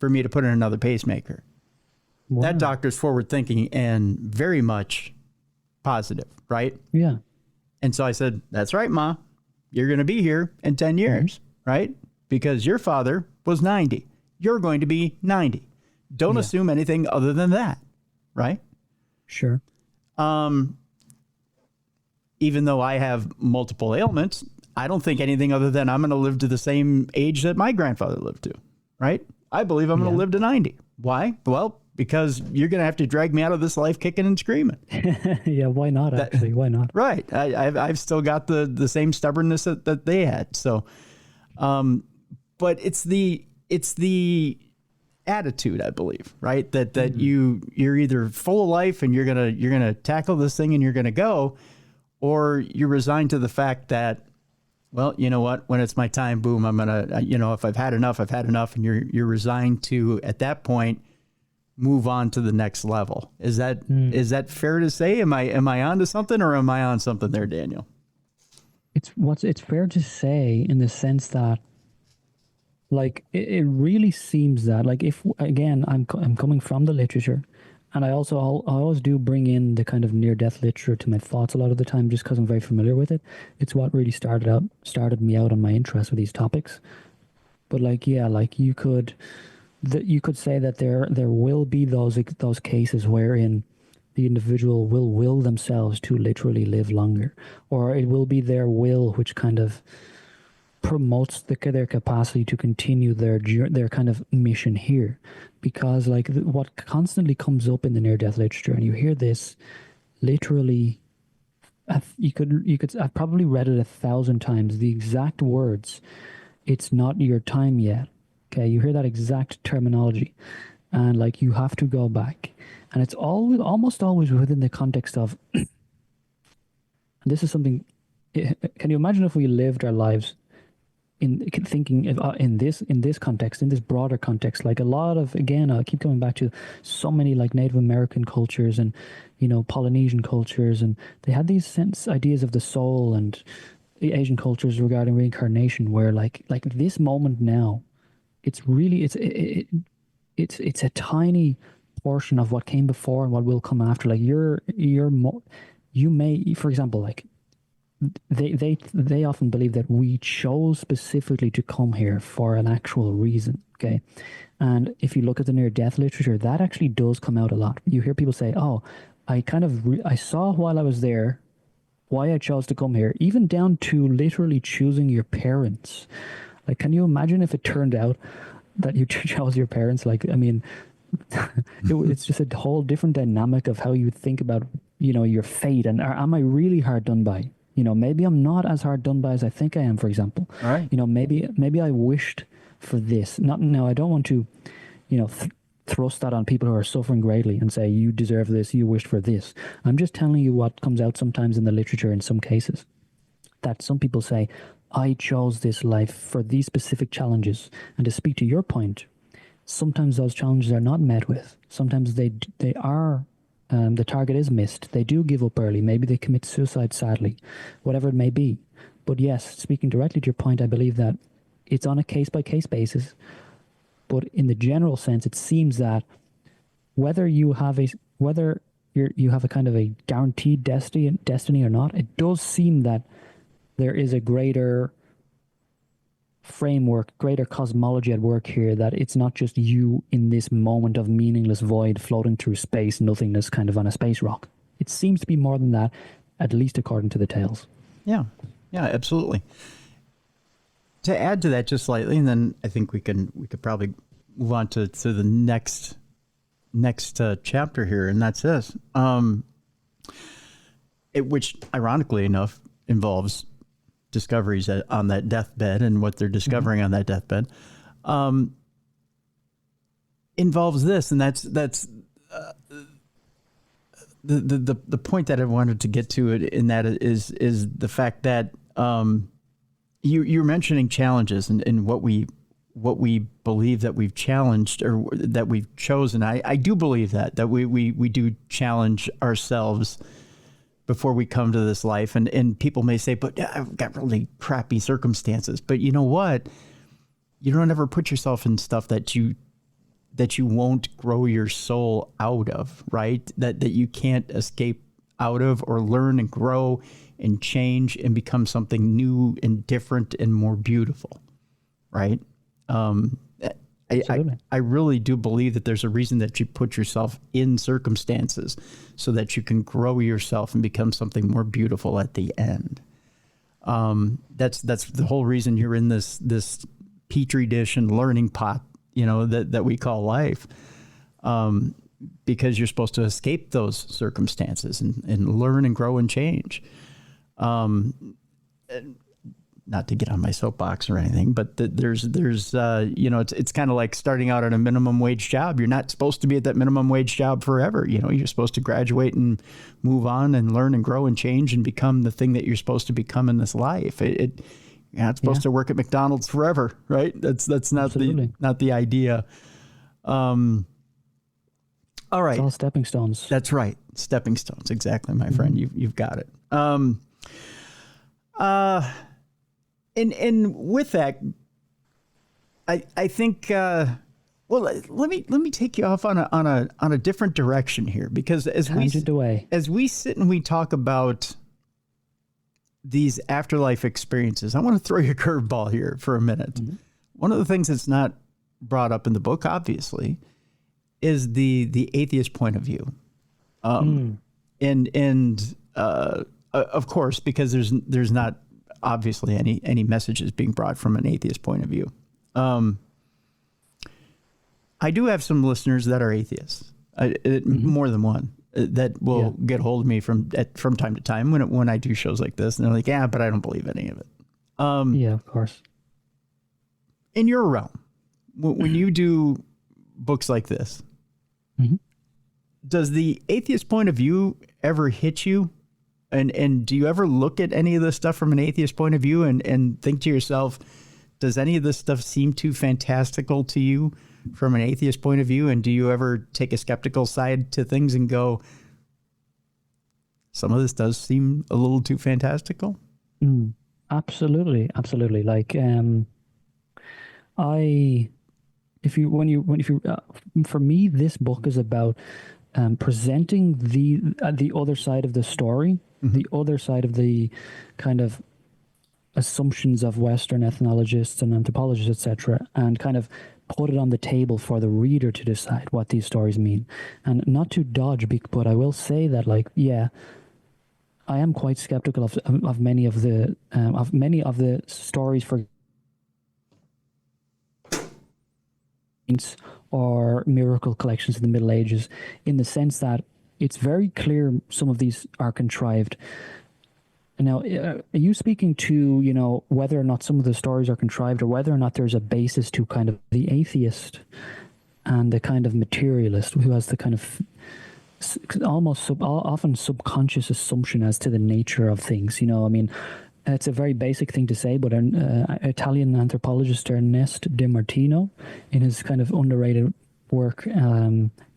for me to put in another pacemaker. Wow. That doctor's forward thinking and very much positive, right? Yeah. And so I said, that's right, Ma. You're going to be here in 10 years, right? Because your father was 90. You're going to be 90. Don't assume anything other than that, right? Sure. Even though I have multiple ailments, I don't think anything other than I'm going to live to the same age that my grandfather lived to, right? I believe I'm going to live to 90. Why? Well, because you're going to have to drag me out of this life kicking and screaming. Yeah, why not, actually? Why not? Right. I've still got the same stubbornness that they had. So, but it's the attitude, I believe, right? That you're either full of life and you're gonna tackle this thing and you're gonna go, or you're resigned to the fact that, well, you know what, when it's my time, boom, I'm gonna, if I've had enough, I've had enough, and you're resigned to, at that point, move on to the next level. Is that fair to say? Am I onto something, or am I on something there, Daniel? It's fair to say in the sense that, like, it really seems that, like, if, again, I'm coming from the literature, and I always do bring in the kind of near-death literature to my thoughts a lot of the time, just because I'm very familiar with it. It's what really started me out on my interest with these topics. But, like, yeah, like, you could say that there will be those cases wherein the individual will themselves to literally live longer, or it will be their will which kind of promotes their capacity to continue their kind of mission here. Because, like, what constantly comes up in the near-death literature, and you hear this literally, I've probably read it 1,000 times, the exact words, "It's not your time yet." Okay, you hear that exact terminology, and, like, you have to go back, and it's almost always within the context of this is something. Can you imagine if we lived our lives in thinking in this context, in this broader context? Like, a lot of, again, I keep coming back to so many, like, Native American cultures and, Polynesian cultures, and they had these ideas of the soul, and the Asian cultures regarding reincarnation, where like this moment now, it's really it's a tiny portion of what came before and what will come after. Like, you may, for example, like, they often believe that we chose specifically to come here for an actual reason. Okay, and if you look at the near-death literature, that actually does come out a lot. You hear people say, "Oh, I saw while I was there why I chose to come here," even down to literally choosing your parents. Like, can you imagine if it turned out that you chose your parents? Like, I mean, it's just a whole different dynamic of how you think about, your fate. And am I really hard done by? Maybe I'm not as hard done by as I think I am, for example. Right. Maybe I wished for this. No, I don't want to, thrust that on people who are suffering greatly and say, you deserve this, you wished for this. I'm just telling you what comes out sometimes in the literature in some cases. That some people say, I chose this life for these specific challenges. And to speak to your point, sometimes those challenges are not met with. Sometimes they are, the target is missed. They do give up early. Maybe they commit suicide, sadly, whatever it may be. But yes, speaking directly to your point, I believe that it's on a case-by-case basis. But in the general sense, it seems that whether you have a kind of a guaranteed destiny or not, it does seem that there is a greater framework, greater cosmology at work here, that it's not just you in this moment of meaningless void floating through space, nothingness, kind of on a space rock. It seems to be more than that, at least according to the tales. Yeah, absolutely. To add to that just slightly, and then I think we could probably move on to the next chapter here, and that's this, which ironically enough involves discoveries on that deathbed, and what they're discovering on that deathbed involves this, and that's the point that I wanted to get to it in that is the fact that you're mentioning challenges and what we believe that we've challenged or that we've chosen. I do believe that we do challenge ourselves before we come to this life. And people may say, but I've got really crappy circumstances. But you know what? You don't ever put yourself in stuff that you won't grow your soul out of, right? That you can't escape out of, or learn and grow and change and become something new and different and more beautiful, right? I really do believe that there's a reason that you put yourself in circumstances so that you can grow yourself and become something more beautiful at the end. That's the whole reason you're in this petri dish and learning pot, that we call life, because you're supposed to escape those circumstances and learn and grow and change. Not to get on my soapbox or anything, but there's it's kind of like starting out at a minimum wage job. You're not supposed to be at that minimum wage job forever. You're supposed to graduate and move on and learn and grow and change and become the thing that you're supposed to become in this life. You're not supposed to work at McDonald's forever, right? That's not the idea. All right. It's all stepping stones. That's right. Stepping stones. Exactly, my friend. You've got it. And with that, I think, let me take you off on a different direction here, because as we sit and we talk about these afterlife experiences, I want to throw you a curveball here for a minute. Mm-hmm. One of the things that's not brought up in the book, obviously, is the atheist point of view. And of course, because there's not obviously any messages being brought from an atheist point of view. I do have some listeners that are atheists, more than one, that will get hold of me from time to time when I do shows like this, and they're like, yeah, but I don't believe any of it. Yeah, of course. In your realm, when you do books like this, does the atheist point of view ever hit you? And do you ever look at any of this stuff from an atheist point of view and think to yourself, does any of this stuff seem too fantastical to you from an atheist point of view? And do you ever take a skeptical side to things and go, some of this does seem a little too fantastical? Absolutely. Like, for me, this book is about presenting the other side of the story, the other side of the kind of assumptions of Western ethnologists and anthropologists, etc., and kind of put it on the table for the reader to decide what these stories mean. And not to dodge, but I will say that, like, yeah, I am quite skeptical of many of the stories for or miracle collections in the Middle Ages, in the sense that it's very clear some of these are contrived. Now, are you speaking to, whether or not some of the stories are contrived, or whether or not there's a basis to kind of the atheist and the kind of materialist who has the kind of often subconscious assumption as to the nature of things? It's a very basic thing to say, but an Italian anthropologist Ernesto De Martino, in his kind of underrated work,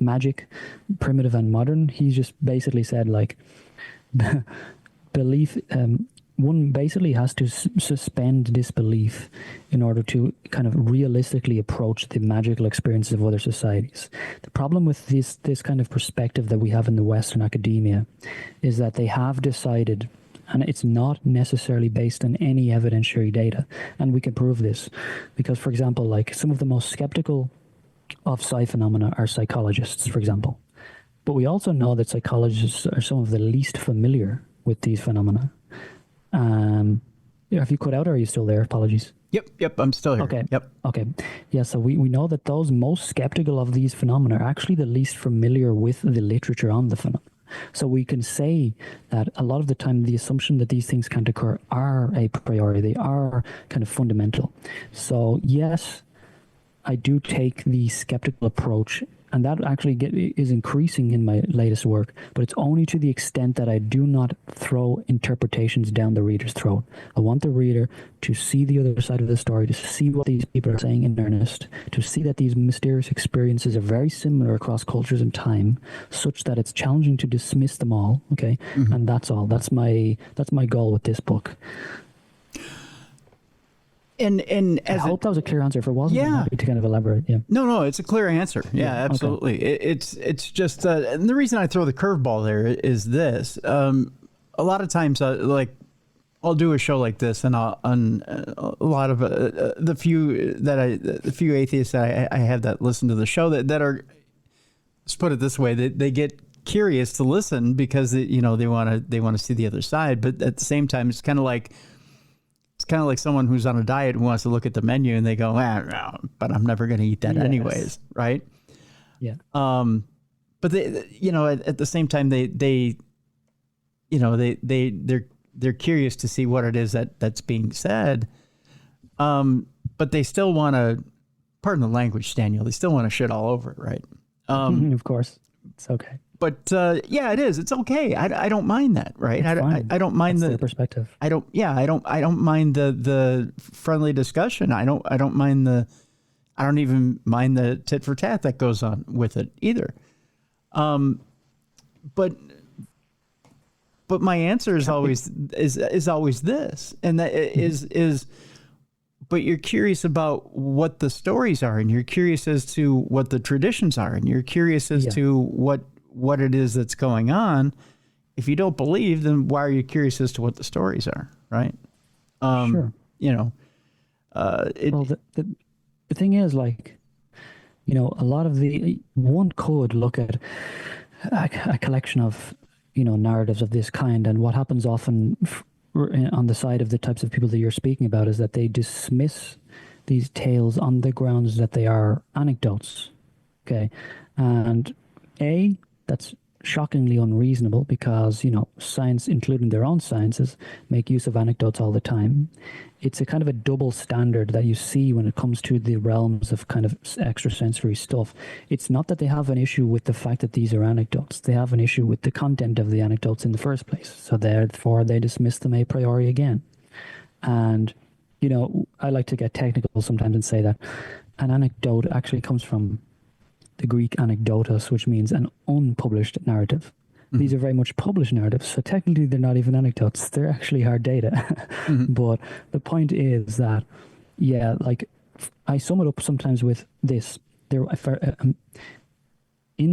Magic, Primitive and Modern, he just basically said, like, belief, one basically has to suspend disbelief in order to kind of realistically approach the magical experiences of other societies. The problem with this kind of perspective that we have in the Western academia is that they have decided, and it's not necessarily based on any evidentiary data, and we can prove this, because, for example, like, some of the most skeptical of psi phenomena are psychologists, for example. But we also know that psychologists are some of the least familiar with these phenomena. Have you cut out, or are you still there? Apologies. Yep, I'm still here. Okay. Yep. Okay. Yeah, so we know that those most skeptical of these phenomena are actually the least familiar with the literature on the phenomena. So we can say that a lot of the time the assumption that these things can't occur are a priori. They are kind of fundamental. So yes, I do take the skeptical approach, and that actually is increasing in my latest work, but it's only to the extent that I do not throw interpretations down the reader's throat. I want the reader to see the other side of the story, to see what these people are saying in earnest, to see that these mysterious experiences are very similar across cultures and time, such that it's challenging to dismiss them all. Okay, and that's all. That's my goal with this book. And I hope that was a clear answer. If it wasn't, I'm happy to kind of elaborate. Yeah. No, it's a clear answer. Yeah, absolutely. Okay. It's just, and the reason I throw the curveball there is this. A lot of times, like, I'll do a show like this, and on a lot of the few atheists that I have that listen to the show that are, let's put it this way, they get curious to listen because they want to see the other side, but at the same time, it's kind of like, It's kind of like someone who's on a diet who wants to look at the menu and they go, no, but I'm never going to eat that anyways, right? Yeah. But they, you know, at the same time, they're curious to see what it is that's being said. But they still want to, pardon the language, Daniel, they still want to shit all over it, right? Of course, it's okay. But yeah, it is. It's okay. I don't mind that, right? I don't mind That's their perspective. I don't mind the friendly discussion. I don't even mind the tit for tat that goes on with it either. But my answer is always this, and that is. But you're curious about what the stories are, and you're curious as to what the traditions are, and you're curious as to what it is that's going on. If you don't believe, then why are you curious as to what the stories are, right? Sure. You know, the thing is, like, you know, a lot of one could look at a collection of, you know, narratives of this kind, and what happens often on the side of the types of people that you're speaking about is that they dismiss these tales on the grounds that they are anecdotes. Okay. And that's shockingly unreasonable because, you know, science, including their own sciences, make use of anecdotes all the time. It's a kind of a double standard that you see when it comes to the realms of kind of extrasensory stuff. It's not that they have an issue with the fact that these are anecdotes. They have an issue with the content of the anecdotes in the first place. So therefore, they dismiss them a priori again. And, you know, I like to get technical sometimes and say that an anecdote actually comes from the Greek anekdotos, which means an unpublished narrative. These are very much published narratives, so technically they're not even anecdotes. They're actually hard data. But the point is that, yeah, like I sum it up sometimes with this. In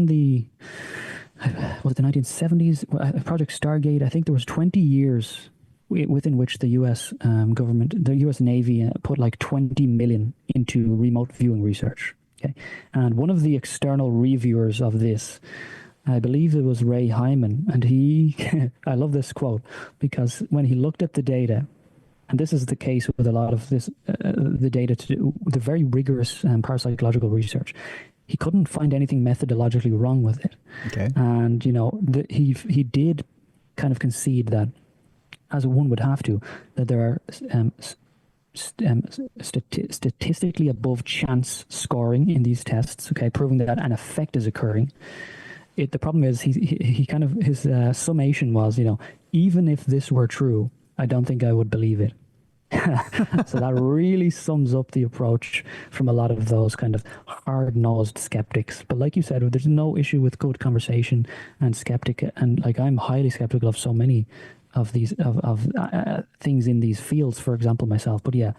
the 1970s, Project Stargate, I think there was 20 years within which the U.S. government, the U.S. Navy put like 20 million into remote viewing research. Okay, and one of the external reviewers of this, I believe it was Ray Hyman, and he, I love this quote, because when he looked at the data, and this is the case with a lot of this, the data to do, the very rigorous parapsychological research, he couldn't find anything methodologically wrong with it. Okay. And, you know, he did kind of concede that, as one would have to, that there are statistically above chance scoring in these tests, okay, proving that an effect is occurring. The problem is he kind of, his summation was, you know, even if this were true, I don't think I would believe it. So that really sums up the approach from a lot of those kind of hard-nosed skeptics. But like you said, there's no issue with good conversation and skeptic, and like I'm highly skeptical of so many of these of things in these fields, for example, myself. But yeah,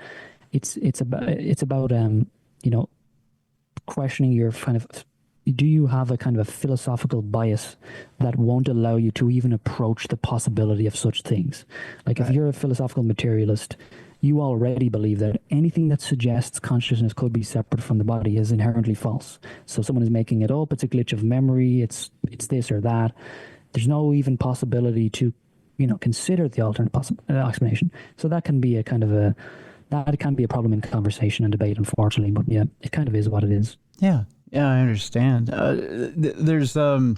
it's about you know, questioning your kind of, do you have a kind of a philosophical bias that won't allow you to even approach the possibility of such things? Like if you're a philosophical materialist, you already believe that anything that suggests consciousness could be separate from the body is inherently false. So someone is making it up, it's a glitch of memory, it's this or that. There's no even possibility to, you know, consider the alternate explanation. So that can be a kind of that can be a problem in conversation and debate, unfortunately. But yeah, it kind of is what it is. Yeah, I understand. There's something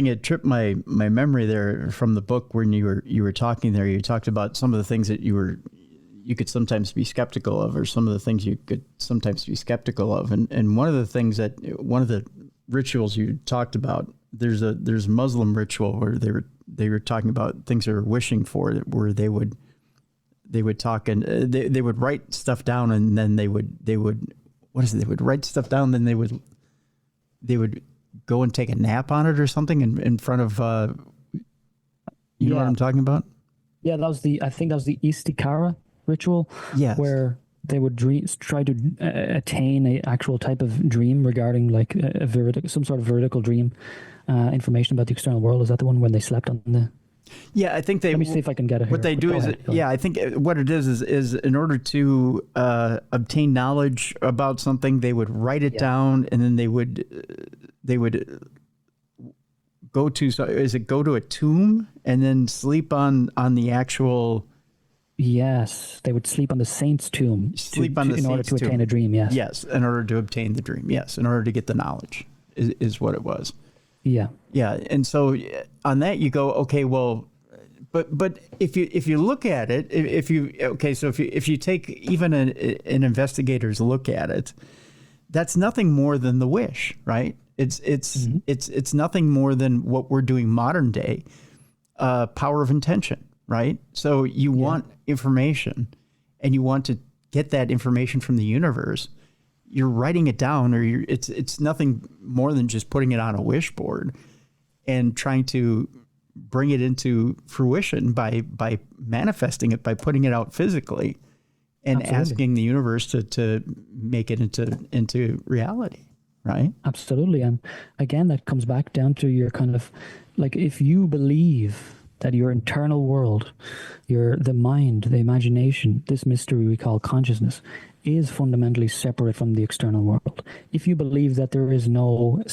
that tripped my memory there from the book when you were talking there. You talked about some of the things that you could sometimes be skeptical of, or some of the things you could sometimes be skeptical of. And one of the things one of the rituals you talked about, there's Muslim ritual where they were talking about things they were wishing for, where they would talk and they would write stuff down, and then they would write stuff down, then they would go and take a nap on it or something in front of you know what I'm talking about? Yeah, I think that was the Istikara ritual. Yes. Where they would try to attain an actual type of dream regarding like some sort of veridical dream, information about the external world. Is that the one when they slept on the? Yeah, I think they. Let me see if I can get it. What they do is, I think what it is in order to obtain knowledge about something, they would write it down, and then they would go to, so is it go to a tomb and then sleep on the actual? Yes, they would sleep on the saint's tomb in order to attain a dream. Yes. Yes, in order to obtain the dream. Yes, in order to get the knowledge is what it was. Yeah. Yeah, and so on that you go, okay, well, but if you look at it, if you take even an investigator's look at it, that's nothing more than the wish, right? It's nothing more than what we're doing modern day, power of intention, right? So you want information, and you want to get that information from the universe. You're writing it down, or it's nothing more than just putting it on a wish board and trying to bring it into fruition by manifesting it, by putting it out physically and asking the universe to make it into reality, right? Absolutely. And again, that comes back down to your kind of, like, if you believe that your internal world, the mind, the imagination, this mystery we call consciousness, is fundamentally separate from the external world. If you believe that there is no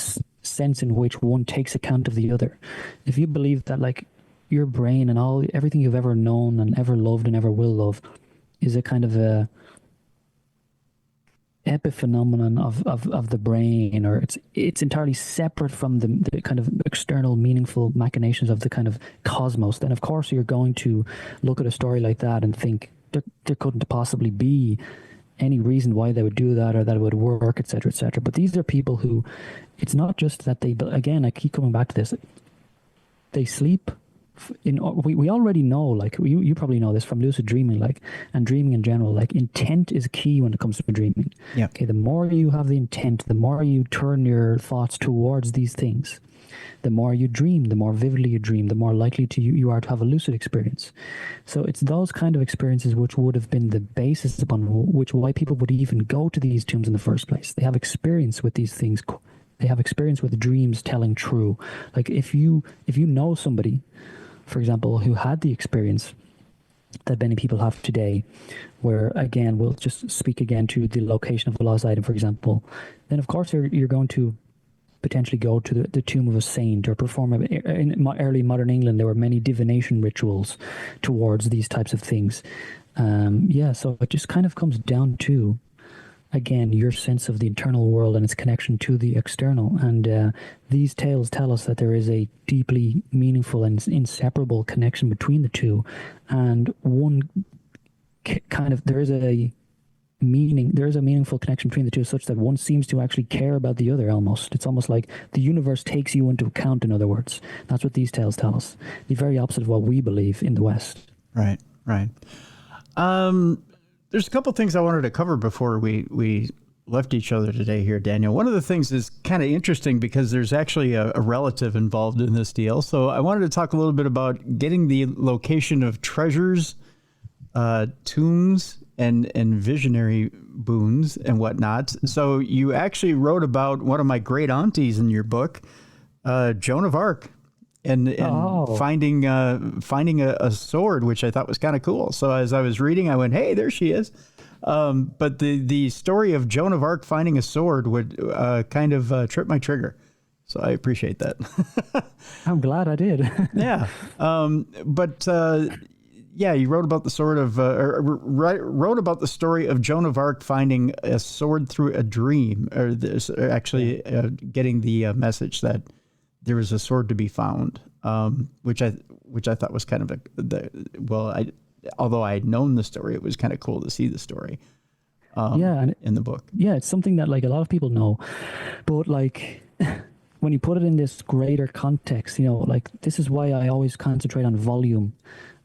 sense in which one takes account of the other, if you believe that, like, your brain and everything you've ever known and ever loved and ever will love is a kind of a epiphenomenon of the brain, or it's entirely separate from the kind of external meaningful machinations of the kind of cosmos, then of course you're going to look at a story like that and think there couldn't possibly be any reason why they would do that or that it would work, etc., etc. But these are people who, it's not just that again, I keep coming back to this, they sleep we already know, like, you probably know this from lucid dreaming, like, and dreaming in general, like, intent is key when it comes to dreaming. Yeah. Okay, the more you have the intent, the more you turn your thoughts towards these things, the more you dream, the more vividly you dream, the more likely you are to have a lucid experience. So it's those kind of experiences which would have been the basis upon why people would even go to these tombs in the first place. They have experience with these things. They have experience with dreams telling true. Like, if you know somebody, for example, who had the experience that many people have today, where, again, we'll just speak again to the location of the lost item, for example, then of course you're going to potentially go to the tomb of a saint, or perform. In early modern England, there were many divination rituals towards these types of things. So it just kind of comes down to, again, your sense of the internal world and its connection to the external. And these tales tell us that there is a deeply meaningful and inseparable connection between the two. And there is a meaningful connection between the two, such that one seems to actually care about the other almost. It's almost like the universe takes you into account, in other words. That's what these tales tell us. The very opposite of what we believe in the West. Right. There's a couple things I wanted to cover before we left each other today here, Daniel. One of the things is kind of interesting because there's actually a relative involved in this deal. So I wanted to talk a little bit about getting the location of treasures, tombs, and visionary boons and whatnot. So you actually wrote about one of my great aunties in your book, Joan of Arc. And finding a sword, which I thought was kind of cool. So as I was reading, I went, hey, there she is. But the story of Joan of Arc finding a sword would kind of trip my trigger. So I appreciate that. I'm glad I did. Yeah. You wrote about the sword of, wrote about the story of Joan of Arc finding a sword through a dream, getting the message that there was a sword to be found, which I thought was kind of although I had known the story, it was kind of cool to see the story. In the book. Yeah, it's something that, like, a lot of people know, but, like, when you put it in this greater context, like, this is why I always concentrate on volume.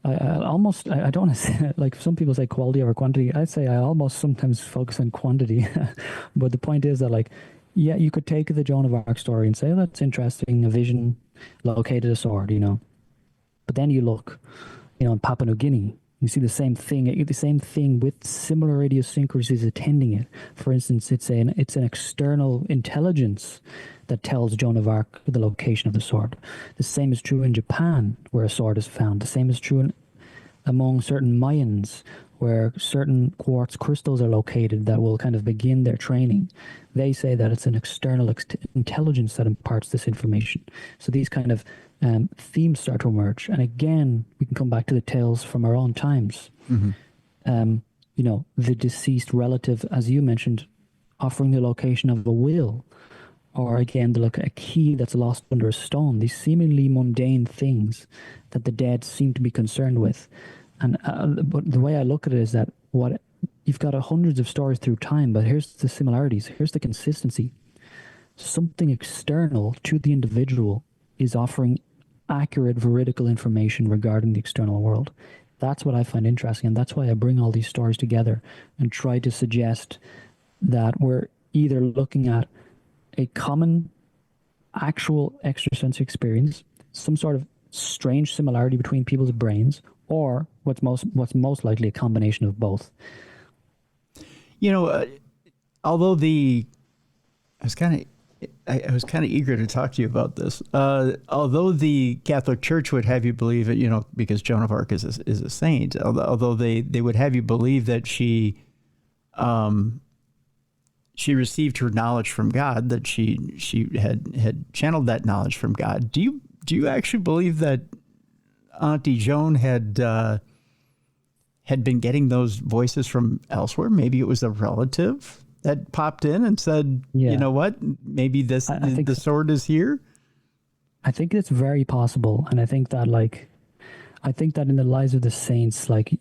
I don't want to say, like, some people say quality over quantity. I'd say I almost sometimes focus on quantity, but the point is that, like, yeah, you could take the Joan of Arc story and say, oh, that's interesting, a vision located a sword, But then you look, in Papua New Guinea, you see the same thing with similar idiosyncrasies attending it. For instance, it's an external intelligence that tells Joan of Arc the location of the sword. The same is true in Japan, where a sword is found. The same is true among certain Mayans, where certain quartz crystals are located that will kind of begin their training. They say that it's an external intelligence that imparts this information. So these kind of themes start to emerge. And again, we can come back to the tales from our own times. You know, the deceased relative, as you mentioned, offering the location of a will, or again, a key that's lost under a stone. These seemingly mundane things that the dead seem to be concerned with. And but the way I look at it is that you've got hundreds of stories through time, but here's the similarities. Here's the consistency. Something external to the individual is offering accurate, veridical information regarding the external world. That's what I find interesting, and that's why I bring all these stories together and try to suggest that we're either looking at a common, actual extrasensory experience, some sort of strange similarity between people's brains, or what's most likely a combination of both. You know, although I was kind of eager to talk to you about this. Although the Catholic Church would have you believe it, you know, because Joan of Arc is a saint. Although they would have you believe that she received her knowledge from God, that she had channeled that knowledge from God. Do you actually believe that Auntie Joan had been getting those voices from elsewhere? Maybe it was a relative that popped in and said, you know what, maybe the sword is here. I think it's very possible. And I think that in the lives of the saints, like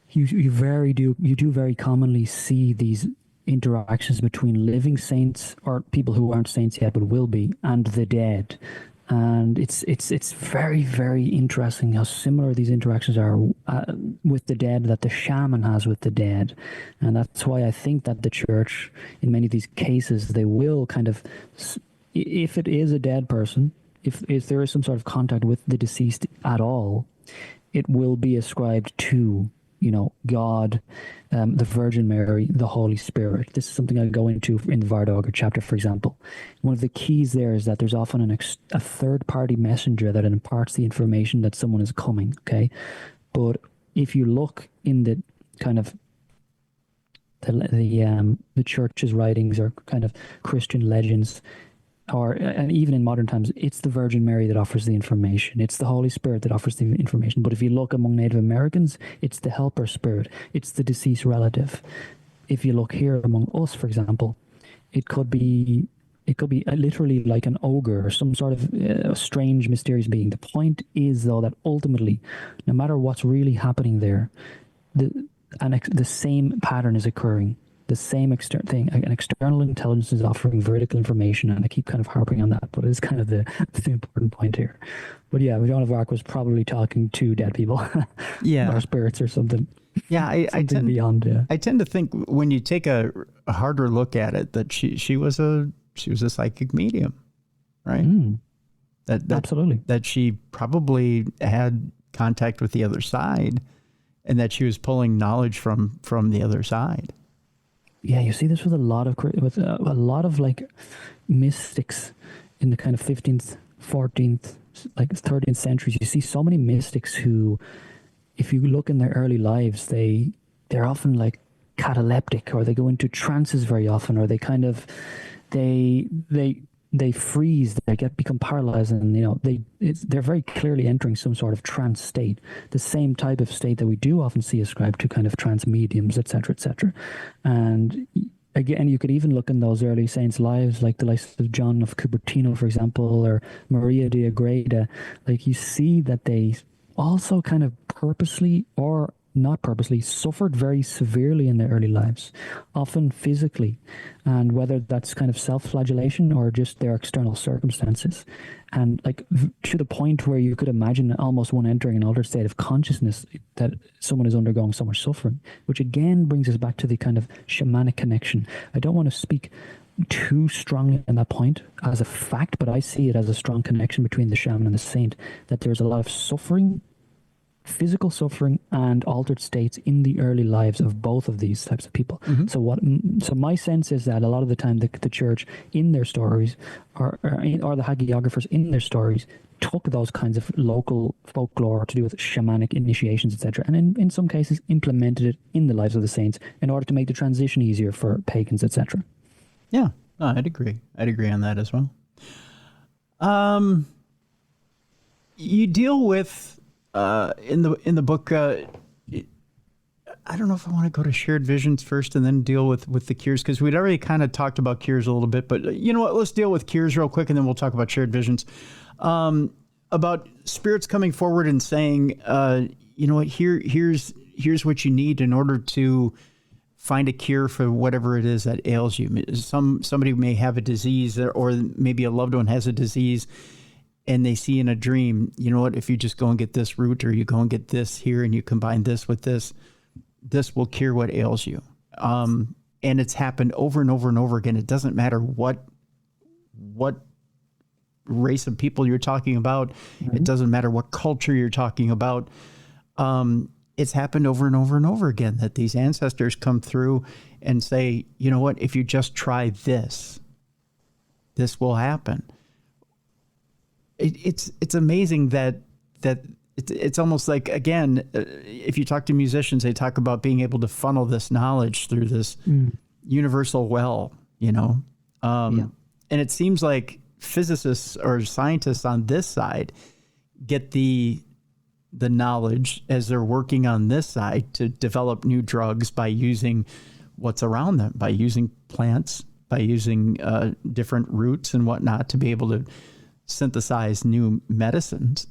you do very commonly see these interactions between living saints or people who aren't saints yet, but will be, and the dead. And it's very, very interesting how similar these interactions are with the dead that the shaman has with the dead. And that's why I think that the church, in many of these cases, they will kind of, if it is a dead person, if there is some sort of contact with the deceased at all, it will be ascribed to, you know, God, the Virgin Mary, the Holy Spirit. This is something I go into in the Vardogr chapter, for example. One of the keys there is that there's often a third-party messenger that imparts the information that someone is coming, okay? But if you look in the kind of the church's writings or kind of Christian legends, and even in modern times, it's the Virgin Mary that offers the information. It's the Holy Spirit that offers the information. But if you look among Native Americans, it's the helper spirit. It's the deceased relative. If you look here among us, for example, it could be literally like an ogre or some sort of strange, mysterious being. The point is, though, that ultimately, no matter what's really happening there, the same pattern is occurring. The same an external intelligence is offering vertical information, and I keep kind of harping on that, but it's kind of the important point here. But yeah, Joan of Arc was probably talking to dead people, or spirits or something. Yeah, I tend beyond. Yeah. I tend to think when you take a harder look at it that she was a psychic medium, right? That absolutely. That she probably had contact with the other side, and that she was pulling knowledge from the other side. Yeah, you see this with a lot of like mystics in the kind of 15th, 14th, like 13th centuries. You see so many mystics who, if you look in their early lives, they're often like cataleptic, or they go into trances very often, or they kind of they freeze, they become paralyzed, and you know they're very clearly entering some sort of trance state, the same type of state that we do often see ascribed to kind of trance mediums, etc., etc. And again, you could even look in those early saints' lives, like the likes of John of Cupertino, for example, or Maria de Agreda. Like you see that they also kind of purposely or not purposely suffered very severely in their early lives, often physically, and whether that's kind of self-flagellation or just their external circumstances, and like to the point where you could imagine almost one entering an altered state of consciousness that someone is undergoing so much suffering, which again brings us back to the kind of shamanic connection. I don't want to speak too strongly on that point as a fact, but I see it as a strong connection between the shaman and the saint, that there's a lot of suffering, physical suffering and altered states in the early lives of both of these types of people. So my sense is that a lot of the time the church in their stories or the hagiographers in their stories took those kinds of local folklore to do with shamanic initiations, etc., and in some cases implemented it in the lives of the saints in order to make the transition easier for pagans, etc. Yeah, no, I'd agree on that as well. You deal with in the book. I don't know if I want to go to shared visions first and then deal with the cures, because we'd already kind of talked about cures a little bit. But you know what? Let's deal with cures real quick, and then we'll talk about shared visions. About spirits coming forward and saying, you know what? Here's what you need in order to find a cure for whatever it is that ails you. Somebody may have a disease, or maybe a loved one has a disease, and they see in a dream, you know what, if you just go and get this root, or you go and get this here and you combine this with this will cure what ails you. And it's happened over and over and over again. It doesn't matter what race of people you're talking about. It doesn't matter what culture you're talking about. It's happened over and over and over again that these ancestors come through and say, you know what, if you just try this will happen. It's amazing that it's almost like, again, if you talk to musicians, they talk about being able to funnel this knowledge through this universal well, you know? And it seems like physicists or scientists on this side get the knowledge as they're working on this side to develop new drugs by using what's around them, by using plants, by using different roots and whatnot to be able to synthesize new medicines.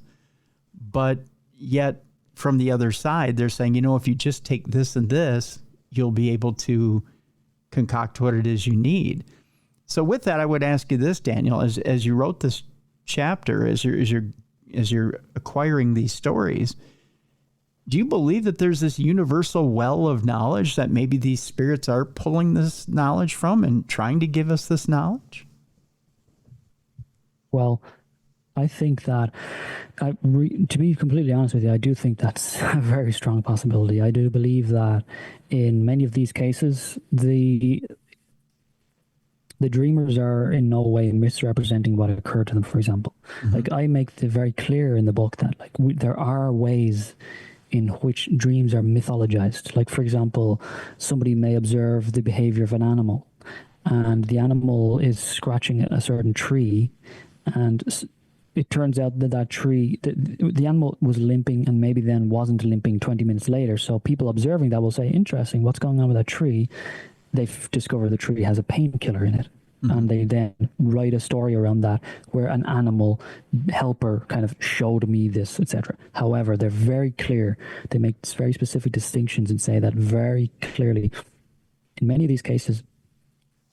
But yet from the other side, they're saying, you know, if you just take this and this, you'll be able to concoct what it is you need. So with that, I would ask you this, Daniel, as you wrote this chapter, as you're acquiring these stories, do you believe that there's this universal well of knowledge that maybe these spirits are pulling this knowledge from and trying to give us this knowledge? Well, I think that, to be completely honest with you, I do think that's a very strong possibility. I do believe that in many of these cases, the dreamers are in no way misrepresenting what occurred to them, for example. Like, I make it very clear in the book that there are ways in which dreams are mythologized. Like, for example, somebody may observe the behavior of an animal, and the animal is scratching a certain tree, and it turns out that tree, the animal was limping and maybe then wasn't limping 20 minutes later. So people observing that will say, interesting, what's going on with that tree? They've discovered the tree has a painkiller in it. And they then write a story around that where an animal helper kind of showed me this, etc. However, they're very clear. They make very specific distinctions and say that very clearly. In many of these cases,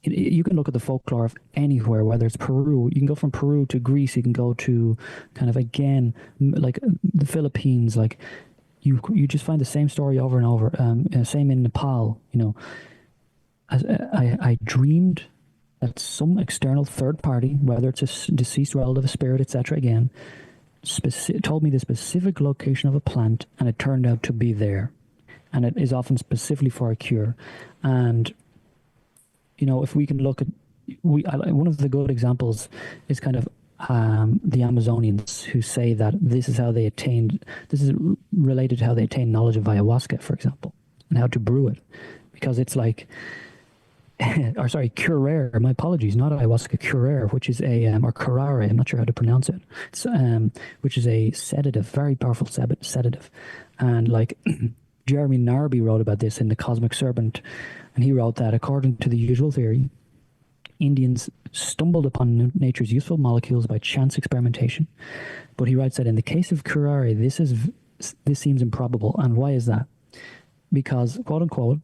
you can look at the folklore of anywhere, whether it's Peru. You can go from Peru to Greece. You can go to kind of, again, like the Philippines. Like you just find the same story over and over. Same in Nepal. You know, I dreamed that some external third party, whether it's a deceased relative, a spirit, etc., again, told me the specific location of a plant, and it turned out to be there, and it is often specifically for a cure. And you know, if we can look at, one of the good examples is kind of the Amazonians, who say that this is related to how they attained knowledge of ayahuasca, for example, and how to brew it, because it's like, or sorry, curare, my apologies, not ayahuasca, curare, which is or curare, I'm not sure how to pronounce it. It's, which is a sedative, very powerful sedative. And like Jeremy Narby wrote about this in The Cosmic Serpent, and he wrote that according to the usual theory, Indians stumbled upon nature's useful molecules by chance experimentation. But he writes that in the case of curare, this seems improbable. And why is that? Because, quote unquote,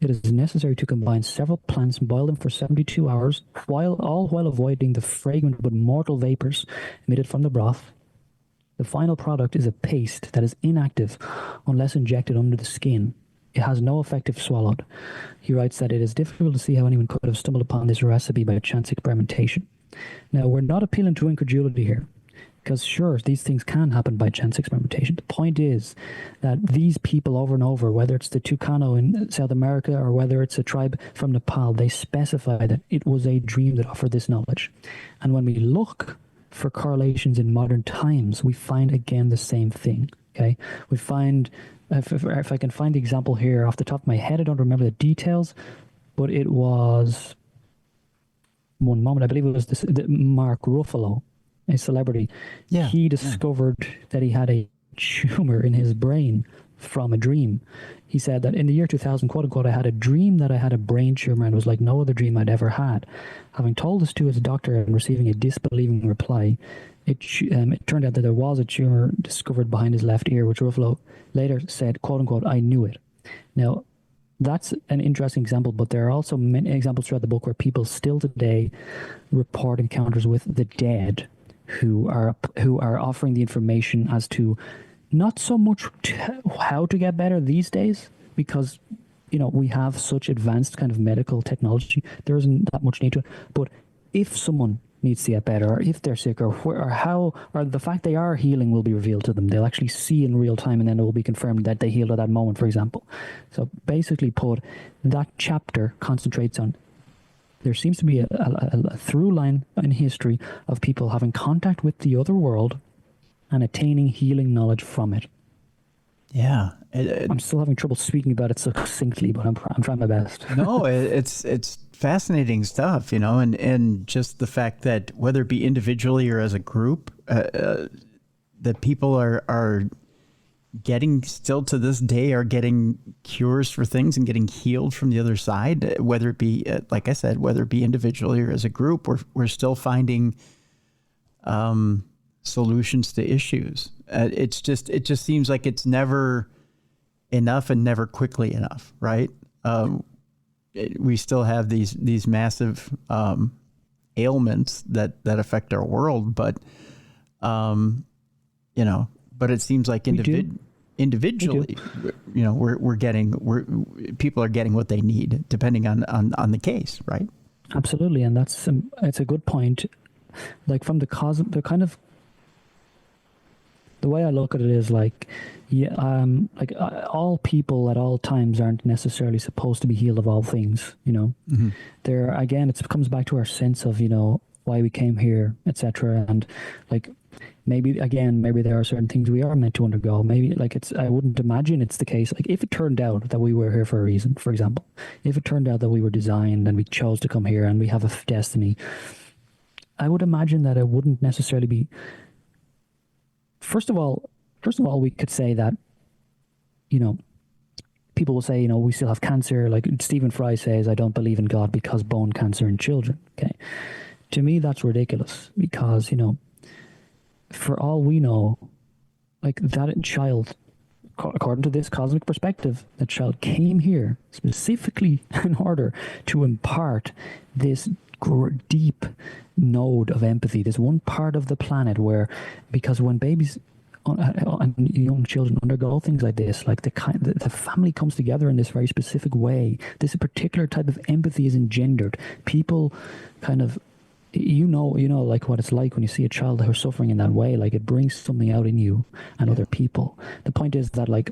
it is necessary to combine several plants and boil them for 72 hours, while avoiding the fragrant but mortal vapors emitted from the broth. The final product is a paste that is inactive unless injected under the skin. It has no effect if swallowed. He writes that it is difficult to see how anyone could have stumbled upon this recipe by chance experimentation. Now, we're not appealing to incredulity here. Because sure, these things can happen by chance experimentation. The point is that these people over and over, whether it's the Tucano in South America or whether it's a tribe from Nepal, they specify that it was a dream that offered this knowledge. And when we look for correlations in modern times, we find again the same thing. Okay, we find, if I can find the example here off the top of my head, I don't remember the details, but it was one moment, I believe it was Mark Ruffalo, a celebrity. Yeah, he discovered that he had a tumor in his brain from a dream. He said that in the year 2000, quote unquote, I had a dream that I had a brain tumor, and it was like no other dream I'd ever had. Having told this to his doctor and receiving a disbelieving reply, it turned out that there was a tumor discovered behind his left ear, which Ruffalo later said, quote unquote, I knew it. Now, that's an interesting example, but there are also many examples throughout the book where people still today report encounters with the dead who are offering the information as to not so much how to get better these days, because we have such advanced kind of medical technology, there isn't that much need to it. But if someone needs to get better, or if they're sick, or how, or the fact they are healing will be revealed to them. They'll actually see in real time, and then it will be confirmed that they healed at that moment, for example. So basically put, that chapter concentrates on, there seems to be a through line in history of people having contact with the other world and attaining healing knowledge from it. Yeah. I'm still having trouble speaking about it succinctly, but I'm trying my best. No, it's fascinating stuff, and just the fact that whether it be individually or as a group, that people are getting, still to this day, are getting cures for things and getting healed from the other side, whether it be, like I said, whether it be individually or as a group, we're still finding solutions to issues. It just seems like it's never enough and never quickly enough, right? We still have these massive ailments that affect our world, but but it seems like individually, people are getting what they need depending on the case, right? Absolutely, and it's a good point. Like from the way I look at it is like, all people at all times aren't necessarily supposed to be healed of all things, Mm-hmm. There again, it comes back to our sense of, why we came here, etc. And like, maybe there are certain things we are meant to undergo. Maybe I wouldn't imagine it's the case. Like if it turned out that we were here for a reason, for example, if it turned out that we were designed and we chose to come here and we have a destiny, I would imagine that it wouldn't necessarily be. First of all, we could say that, people will say, we still have cancer. Like Stephen Fry says, I don't believe in God because bone cancer in children. Okay. To me, that's ridiculous because, for all we know, like that child, according to this cosmic perspective, that child came here specifically in order to impart this deep node of empathy. There's one part of the planet where, because when babies and young children undergo things like this, like the family comes together in this very specific way. This particular type of empathy is engendered. People kind of, like what it's like when you see a child who's suffering in that way. Like it brings something out in you and other people. The point is that like,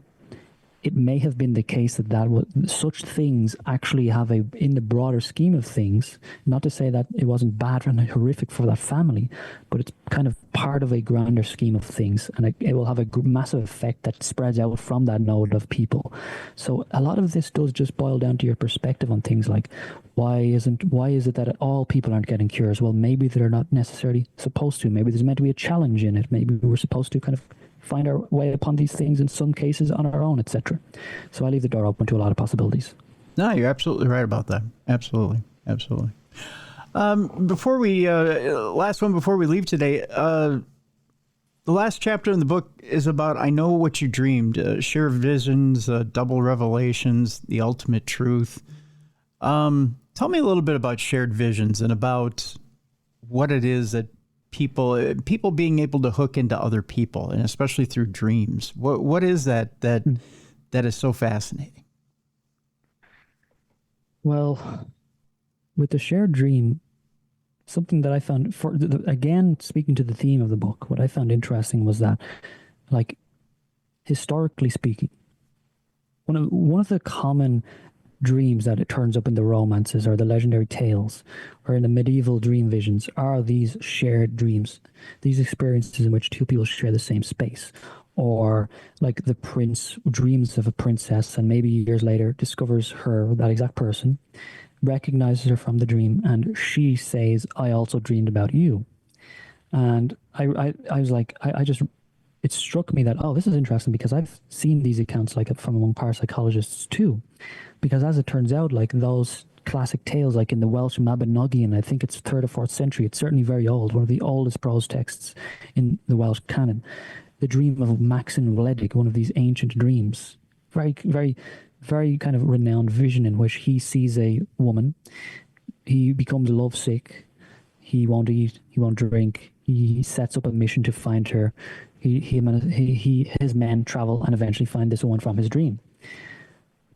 it may have been the case that such things actually have in the broader scheme of things, not to say that it wasn't bad and horrific for that family, but it's kind of part of a grander scheme of things, and it will have a massive effect that spreads out from that node of people. So a lot of this does just boil down to your perspective on things like, why is it that all people aren't getting cures? Well, maybe they're not necessarily supposed to. Maybe there's meant to be a challenge in it. Maybe we're supposed to kind of find our way upon these things in some cases on our own, etc. So I leave the door open to a lot of possibilities. No, you're absolutely right about that. Absolutely. Before we leave today, the last chapter in the book is about I know what you dreamed, share visions, double revelations, the ultimate truth. Tell me a little bit about shared visions and about what it is that people being able to hook into other people, and especially through dreams. What is that is so fascinating? Well, with the shared dream, something that I found, again, speaking to the theme of the book, what I found interesting was that, like, historically speaking, one of the common dreams that it turns up in the romances or the legendary tales or in the medieval dream visions are these shared dreams, these experiences in which two people share the same space. Or like the prince dreams of a princess and maybe years later discovers her, that exact person, recognizes her from the dream, and she says, I also dreamed about you. And I was like, I just, it struck me that, oh, this is interesting, because I've seen these accounts like from among parapsychologists too. Because as it turns out, like those classic tales, like in the Welsh Mabinogion, I think it's 3rd or 4th century, it's certainly very old, one of the oldest prose texts in the Welsh canon. The dream of Maxen Wledig, one of these ancient dreams, very, very, very kind of renowned vision in which he sees a woman, he becomes lovesick, he won't eat, he won't drink, he sets up a mission to find her. His men travel and eventually find this woman from his dream.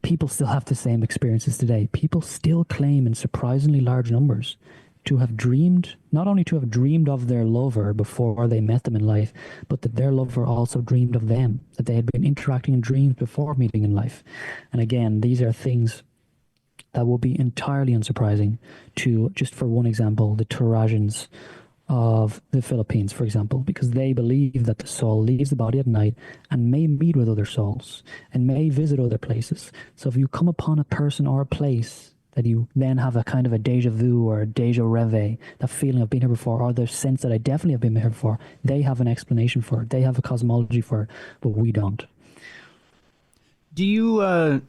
People still have the same experiences today. People still claim in surprisingly large numbers to have dreamed, not only to have dreamed of their lover before they met them in life, but that their lover also dreamed of them, that they had been interacting in dreams before meeting in life. And again, these are things that will be entirely unsurprising to, just for one example, the Tarajans of the Philippines, for example, because they believe that the soul leaves the body at night and may meet with other souls and may visit other places. So if you come upon a person or a place that you then have a kind of a deja vu or a deja reve, that feeling of being here before, or the sense that I definitely have been here before, they have an explanation for it. They have a cosmology for it, but we don't. Do you, let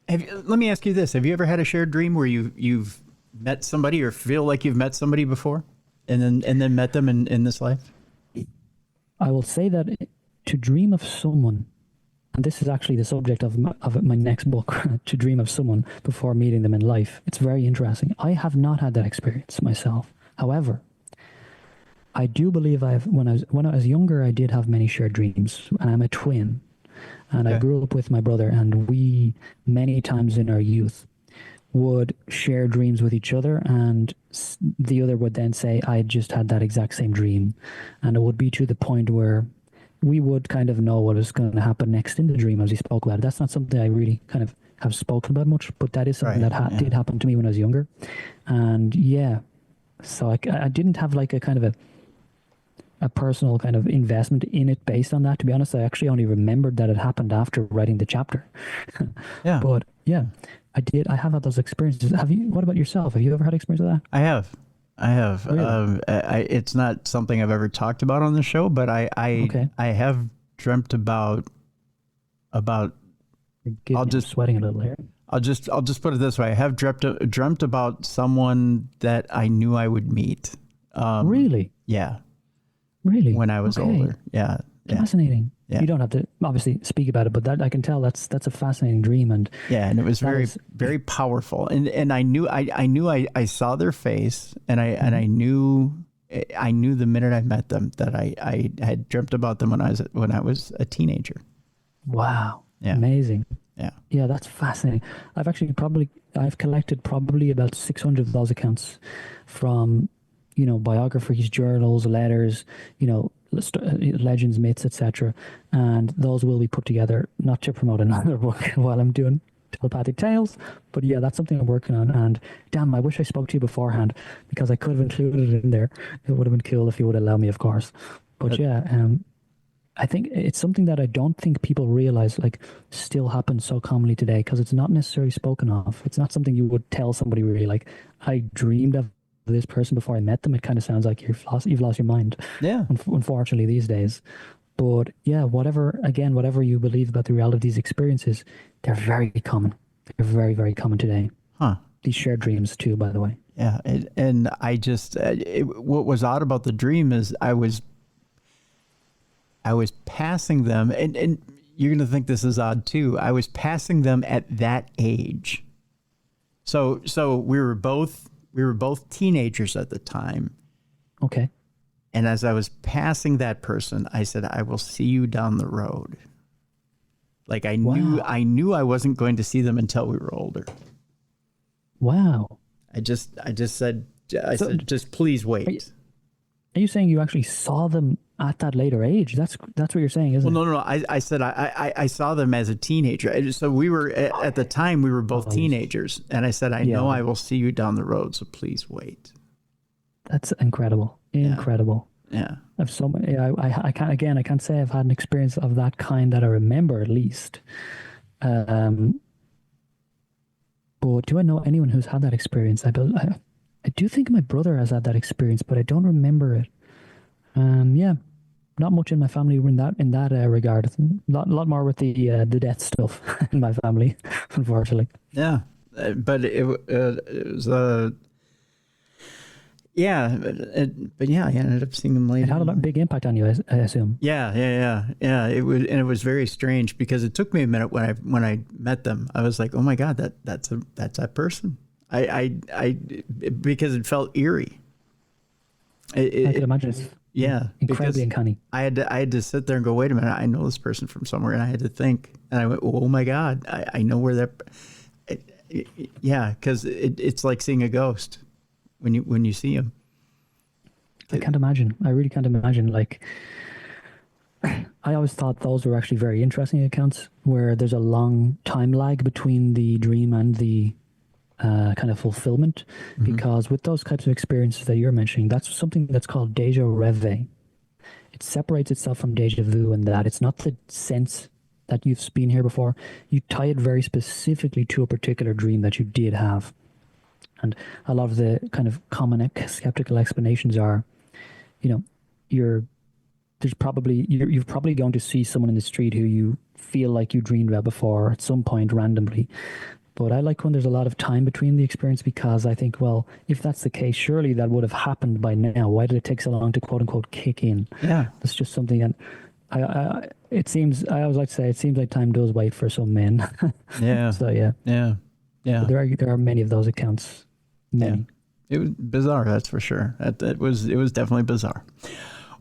me ask you this. Have you ever had a shared dream where you've met somebody or feel like you've met somebody before? And then met them in this life? I will say that to dream of someone, and this is actually the subject of my next book, to dream of someone before meeting them in life, it's very interesting. I have not had that experience myself. However, I do believe when I was younger, I did have many shared dreams, and I'm a twin. And okay. I grew up with my brother, and we, many times in our youth, would share dreams with each other, and the other would then say, I just had that exact same dream. And it would be to the point where we would kind of know what was going to happen next in the dream as he spoke about it. That's not something I really kind of have spoken about much, but that is something that did happen to me when I was younger. And yeah, so I didn't have like a kind of a personal kind of investment in it based on that. To be honest, I actually only remembered that it happened after writing the chapter. Yeah. But yeah, I have had those experiences. What about yourself? Have you ever had experience with that? I have. Really? It's not something I've ever talked about on the show, but I have dreamt about. I'm just sweating a little here. I'll just put it this way. I have dreamt about someone that I knew I would meet. Really? Yeah. Really? When I was older. Yeah. Fascinating. Yeah. You don't have to obviously speak about it, but that I can tell that's a fascinating dream. And yeah, and it was very powerful. And I knew I saw their face, and I knew the minute I met them that I had dreamt about them when I was a teenager. Wow. Yeah. Amazing. Yeah. Yeah, that's fascinating. I've collected probably about 600 of those accounts from, biographies, journals, letters, legends, myths, etc. And those will be put together, not to promote another book while I'm doing Telepathic Tales, but yeah, that's something I'm working on. And damn, I wish I spoke to you beforehand, because I could have included it in there. It would have been cool if you would allow me, of course. But I think it's something that I don't think people realize, still happens so commonly today, because it's not necessarily spoken of. It's not something you would tell somebody really, I dreamed of this person before I met them. It kind of sounds like you've lost your mind. Yeah. Unfortunately, these days. But yeah, whatever you believe about the reality of these experiences, they're very common. They're very, very common today. Huh. These shared dreams too, by the way. Yeah. And I just, what was odd about the dream is I was passing them, and you're going to think this is odd too. I was passing them at that age. So we were both teenagers at the time. Okay. And as I was passing that person, I said, I will see you down the road. I knew I wasn't going to see them until we were older. Wow. I just said I said, just please wait. Are you saying you actually saw them at that later age? That's what you're saying, isn't it? Well, no. I said I saw them as a teenager. So we were at the time we were both teenagers, and I said, I know I will see you down the road, so please wait. That's incredible. Incredible. Yeah. I've so many. I can't say I've had an experience of that kind that I remember, at least. But do I know anyone who's had that experience? I do think my brother has had that experience, but I don't remember it. Yeah, not much in my family in that regard. A lot more with the death stuff in my family, unfortunately. Yeah, but it was but I ended up seeing them later. It had a big impact on you, I assume. Yeah. It was very strange because it took me a minute when I met them. I was like, oh my God, that's that person. I because it felt eerie. I can imagine it's incredibly uncanny. I had to sit there and go, wait a minute, I know this person from somewhere, and I had to think, and I went, oh my God, I know where they're. Because it's like seeing a ghost when you see him. I can't imagine. I really can't imagine. Like, I always thought those were actually very interesting accounts where there's a long time lag between the dream and the kind of fulfillment, because with those types of experiences that you're mentioning, that's something that's called déjà rêve. It separates itself from déjà vu in that it's not the sense that you've been here before. You tie it very specifically to a particular dream that you did have. And a lot of the kind of common skeptical explanations are, you're probably going to see someone in the street who you feel like you dreamed about before at some point randomly. But I like when there's a lot of time between the experience, because I think, well, if that's the case, surely that would have happened by now. Why did it take so long to quote unquote kick in? Yeah. That's just something. And I always like to say, it seems like time does wait for some men. Yeah. So yeah. Yeah. Yeah. But there are many of those accounts. Many. Yeah. It was bizarre, that's for sure. It was definitely bizarre.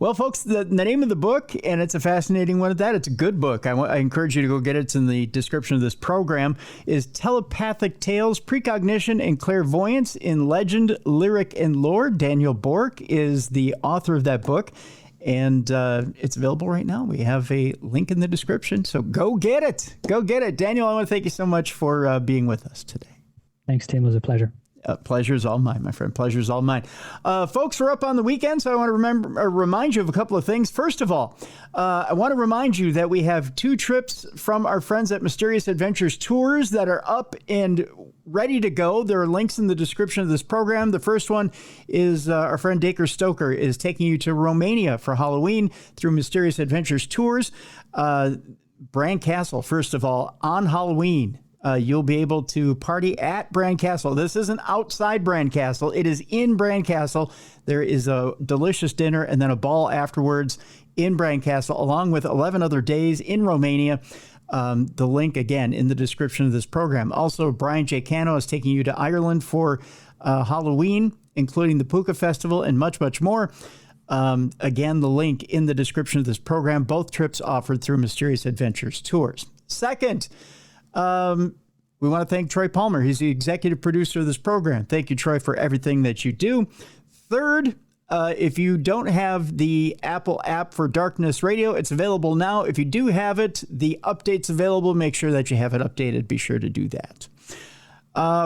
Well, folks, the name of the book, and it's a fascinating one at that. It's a good book. I encourage you to go get it. It's in the description of this program, is Telepathic Tales, Precognition and Clairvoyance in Legend, Lyric, and Lore. Daniel Bourke is the author of that book, and it's available right now. We have a link in the description, so go get it. Go get it. Daniel, I want to thank you so much for being with us today. Thanks, Tim. It was a pleasure. Pleasure's all mine, my friend. Pleasure's all mine. Folks, we're up on the weekend, so I want to remind you of a couple of things. First of all, I want to remind you that we have 2 trips from our friends at Mysterious Adventures Tours that are up and ready to go. There are links in the description of this program. The first one is our friend Dacre Stoker is taking you to Romania for Halloween through Mysterious Adventures Tours. Bran Castle, first of all, on Halloween. You'll be able to party at Bran Castle. This isn't outside Bran Castle. It is in Bran Castle. There is a delicious dinner and then a ball afterwards in Bran Castle, along with 11 other days in Romania. The link, again, in the description of this program. Also, Brian J. Cano is taking you to Ireland for Halloween, including the Puka Festival and much, much more. Again, the link in the description of this program. Both trips offered through Mysterious Adventures Tours. Second, we want to thank Troy Palmer. He's the executive producer of this program. Thank you, Troy, for everything that you do. Third, if you don't have the Apple app for Darkness Radio, it's available now. If you do have it, the update's available. Make sure that you have it updated. Be sure to do that.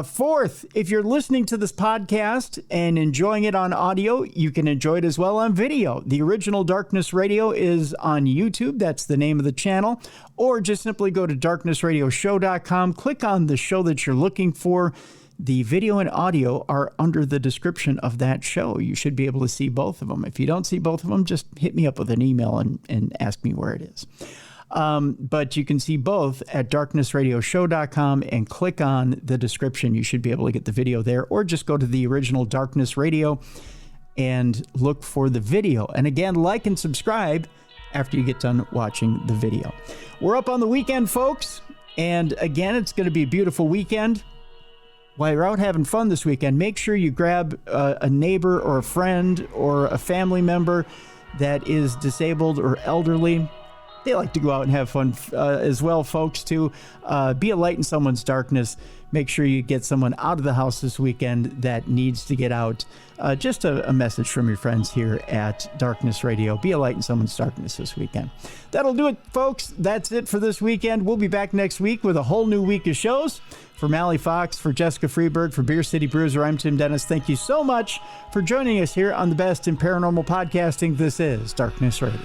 Fourth, if you're listening to this podcast and enjoying it on audio, you can enjoy it as well on video. The original Darkness Radio is on YouTube. That's the name of the channel. Or just simply go to darknessradioshow.com, click on the show that you're looking for. The video and audio are under the description of that show. You should be able to see both of them. If you don't see both of them, just hit me up with an email and ask me where it is. But you can see both at darknessradioshow.com and click on the description. You should be able to get the video there, or just go to the original Darkness Radio and look for the video. And again, like and subscribe after you get done watching the video. We're up on the weekend, folks. And again, it's going to be a beautiful weekend. While you're out having fun this weekend, make sure you grab a neighbor or a friend or a family member that is disabled or elderly. they like to go out and have fun as well, folks, too. Be a light in someone's darkness. Make sure you get someone out of the house this weekend that needs to get out. Just a message from your friends here at Darkness Radio. Be a light in someone's darkness this weekend. That'll do it, folks. That's it for this weekend. We'll be back next week with a whole new week of shows. For Mally Fox, for Jessica Freeberg, for Beer City Bruiser, I'm Tim Dennis. Thank you so much for joining us here on the best in paranormal podcasting. This is Darkness Radio.